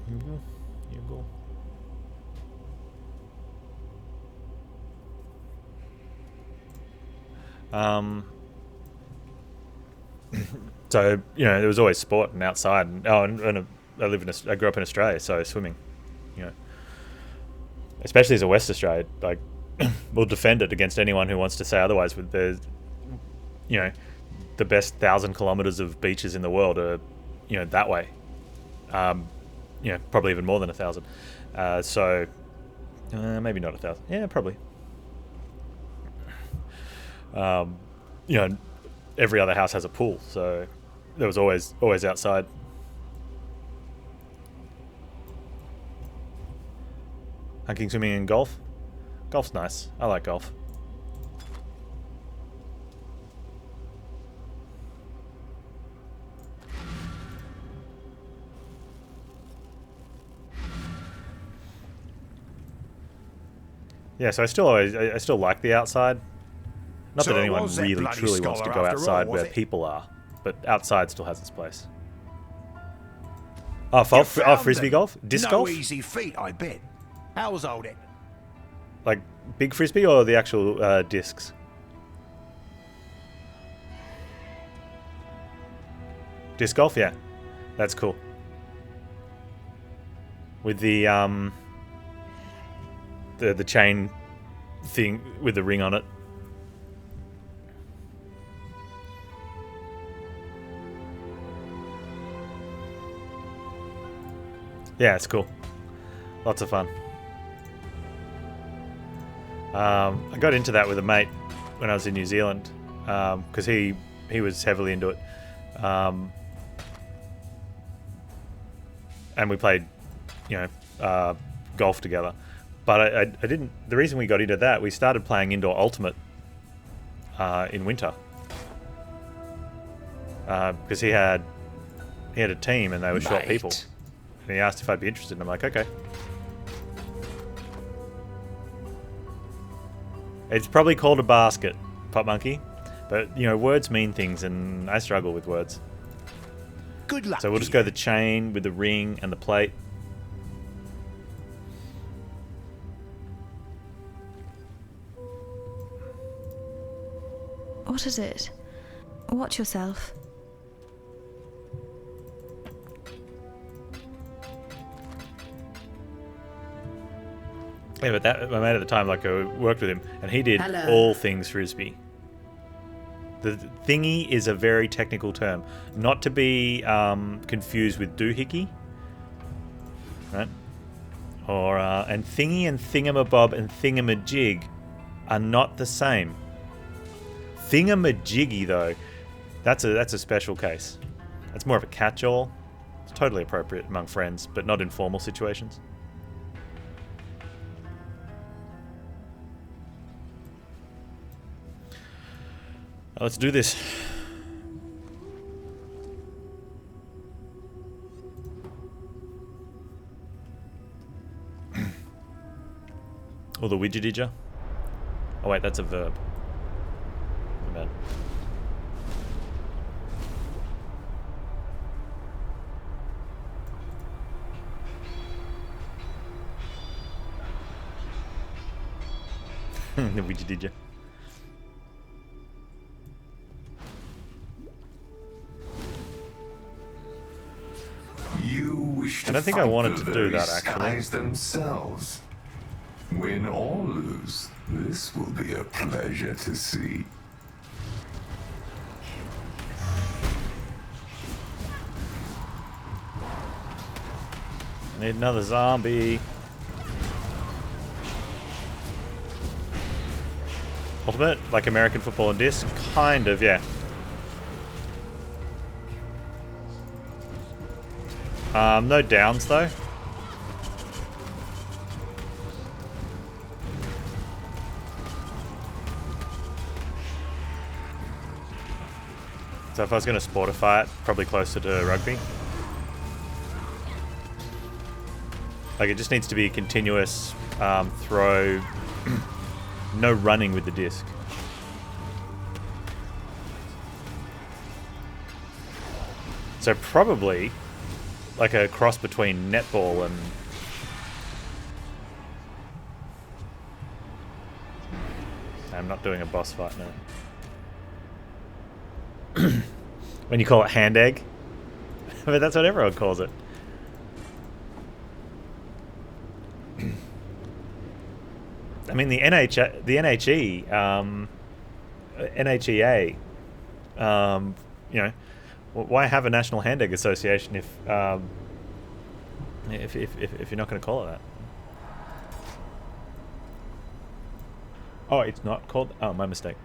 [SPEAKER 1] Yugal. So, you know, there was always sport and outside, and I grew up in Australia, so swimming, you know, especially as a West Australia, like, we'll defend it against anyone who wants to say otherwise. With the, you know, the best 1,000 kilometers of beaches in the world are, you know, that way. You know, probably even more than 1,000. So maybe not 1,000. Yeah, probably. You know, every other house has a pool, so there was always outside. Hiking, swimming, and golf. Golf's nice. I like golf. Yeah, so I still like the outside. Not that anyone really truly wants to go outside where people are, but outside still has its place. Oh, frisbee golf? Disc golf?
[SPEAKER 11] No easy feat, I bet. How was old it?
[SPEAKER 1] Like big frisbee or the actual discs? Disc golf, yeah, that's cool. With the chain thing with the ring on it. Yeah, it's cool. Lots of fun. I got into that with a mate when I was in New Zealand, because he was heavily into it, and we played, you know, golf together. But I didn't. The reason we got into that, we started playing indoor Ultimate in winter, because he had a team and they were short people. And he asked if I'd be interested, and I'm like, okay. It's probably called a basket, Pop Monkey, but, you know, words mean things, and I struggle with words.
[SPEAKER 11] Good luck.
[SPEAKER 1] So we'll just go the chain with the ring and the plate.
[SPEAKER 8] What is it? Watch yourself.
[SPEAKER 1] Yeah, but that my mate at the time, like, I worked with him, and he did all things frisbee. The thingy is a very technical term, not to be confused with doohickey, right? Or and thingy and thingamabob and thingamajig are not the same. Thingamajiggy, though, that's a special case. That's more of a catch-all. It's totally appropriate among friends, but not in formal situations. Let's do this. Or the widgetidger. Oh wait, that's a verb. My bad. The widgetidger.
[SPEAKER 2] You wish to
[SPEAKER 1] I don't think I wanted
[SPEAKER 2] fight
[SPEAKER 1] to
[SPEAKER 2] the
[SPEAKER 1] do
[SPEAKER 2] very
[SPEAKER 1] that, actually.
[SPEAKER 2] skies themselves. Win or lose, this will be a pleasure to see.
[SPEAKER 1] Need another zombie. Ultimate, like American football and disc? Kind of, yeah. No downs though. So if I was going to sportify it, probably closer to rugby. Like, it just needs to be a continuous throw, no running with the disc. So probably like a cross between netball and I'm not doing a boss fight now. When you call it hand egg, but that's what everyone calls it. I mean, the NHE, NHEA, you know, why have a National Hand Egg Association if you're not going to call it that? Oh, it's not called. Oh, my mistake.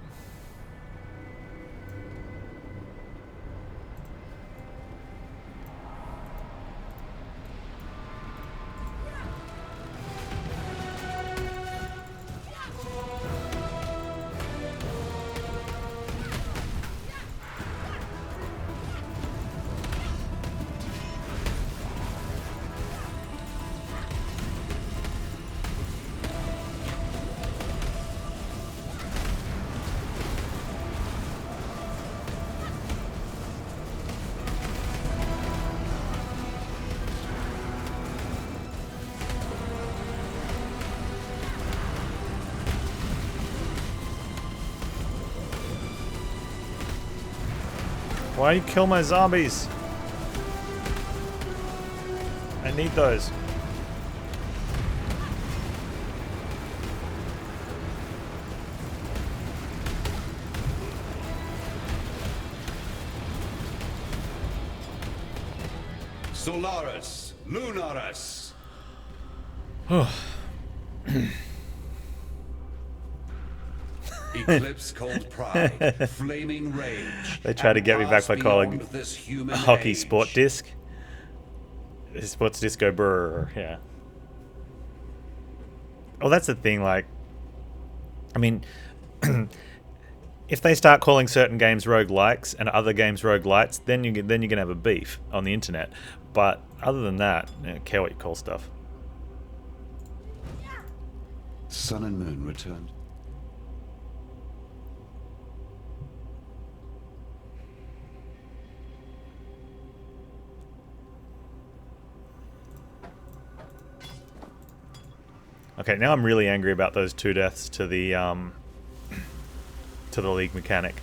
[SPEAKER 1] Why you kill my zombies? I need those.
[SPEAKER 6] Solaris, Lunaris. Eclipse called Pride, Flaming Rage.
[SPEAKER 1] They try to get me back by calling hockey sport disc. Sports disco brr, yeah. Well, that's the thing, like, I mean, if they start calling certain games roguelikes and other games roguelites, then you're gonna have a beef on the internet. But other than that, I don't care what you call stuff.
[SPEAKER 6] Sun and Moon returned.
[SPEAKER 1] Okay, now I'm really angry about those 2 deaths to the league mechanic.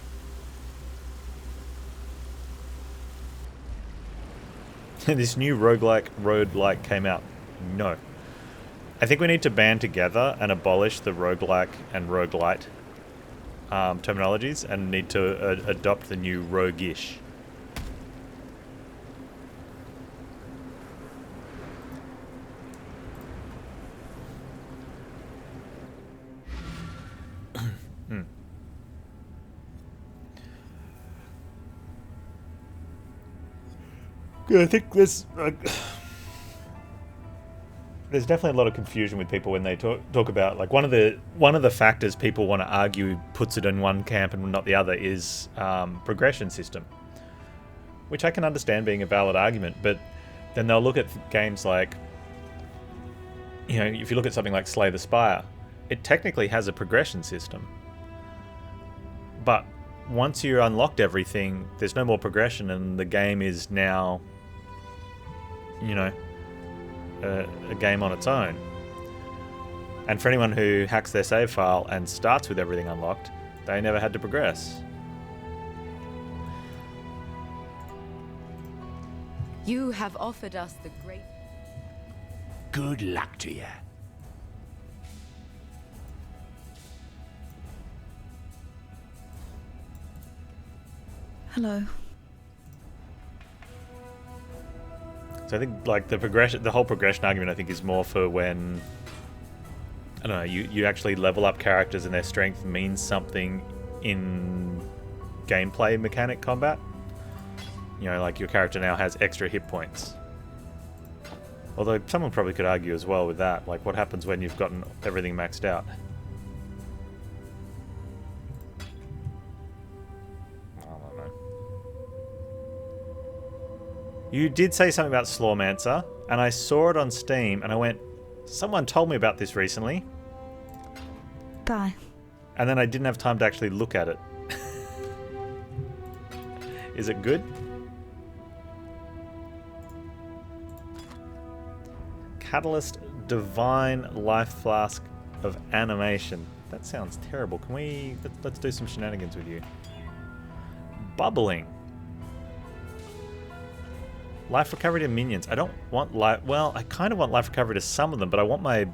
[SPEAKER 1] This new roguelike came out. No. I think we need to band together and abolish the roguelike and roguelite terminologies and need to adopt the new roguish. I think there's definitely a lot of confusion with people when they talk about, like, one of the factors people want to argue puts it in one camp and not the other is progression system, which I can understand being a valid argument. But then they'll look at games like, you know, if you look at something like Slay the Spire, it technically has a progression system, but once you unlocked everything, there's no more progression, and the game is now, you know, a game on its own. And for anyone who hacks their save file and starts with everything unlocked, they never had to progress.
[SPEAKER 4] You have offered us the great...
[SPEAKER 11] Good luck to you.
[SPEAKER 12] Hello.
[SPEAKER 1] So I think, like, the whole progression argument, I think, is more for when, I don't know, you actually level up characters and their strength means something in gameplay mechanic combat. You know, like, your character now has extra hit points. Although someone probably could argue as well with that, like, what happens when you've gotten everything maxed out? You did say something about Slawmancer, and I saw it on Steam, and I went, someone told me about this recently.
[SPEAKER 12] Bye.
[SPEAKER 1] And then I didn't have time to actually look at it. Is it good? Catalyst Divine Life Flask of Animation. That sounds terrible. Can we... Let's do some shenanigans with you. Bubbling. Life recovery to minions. I don't want life... Well, I kind of want life recovery to some of them, but I want my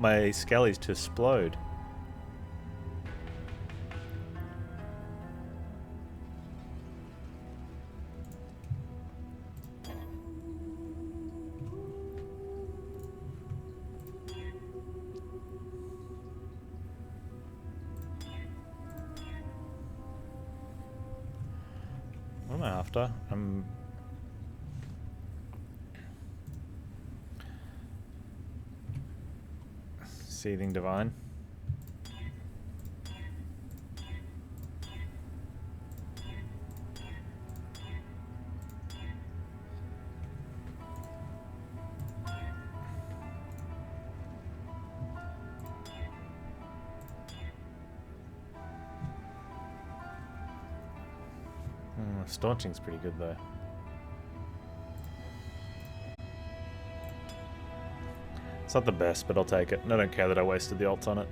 [SPEAKER 1] skellies to explode. What am I after? Seething Divine. Staunching's pretty good though. It's not the best, but I'll take it. And I don't care that I wasted the ults on it.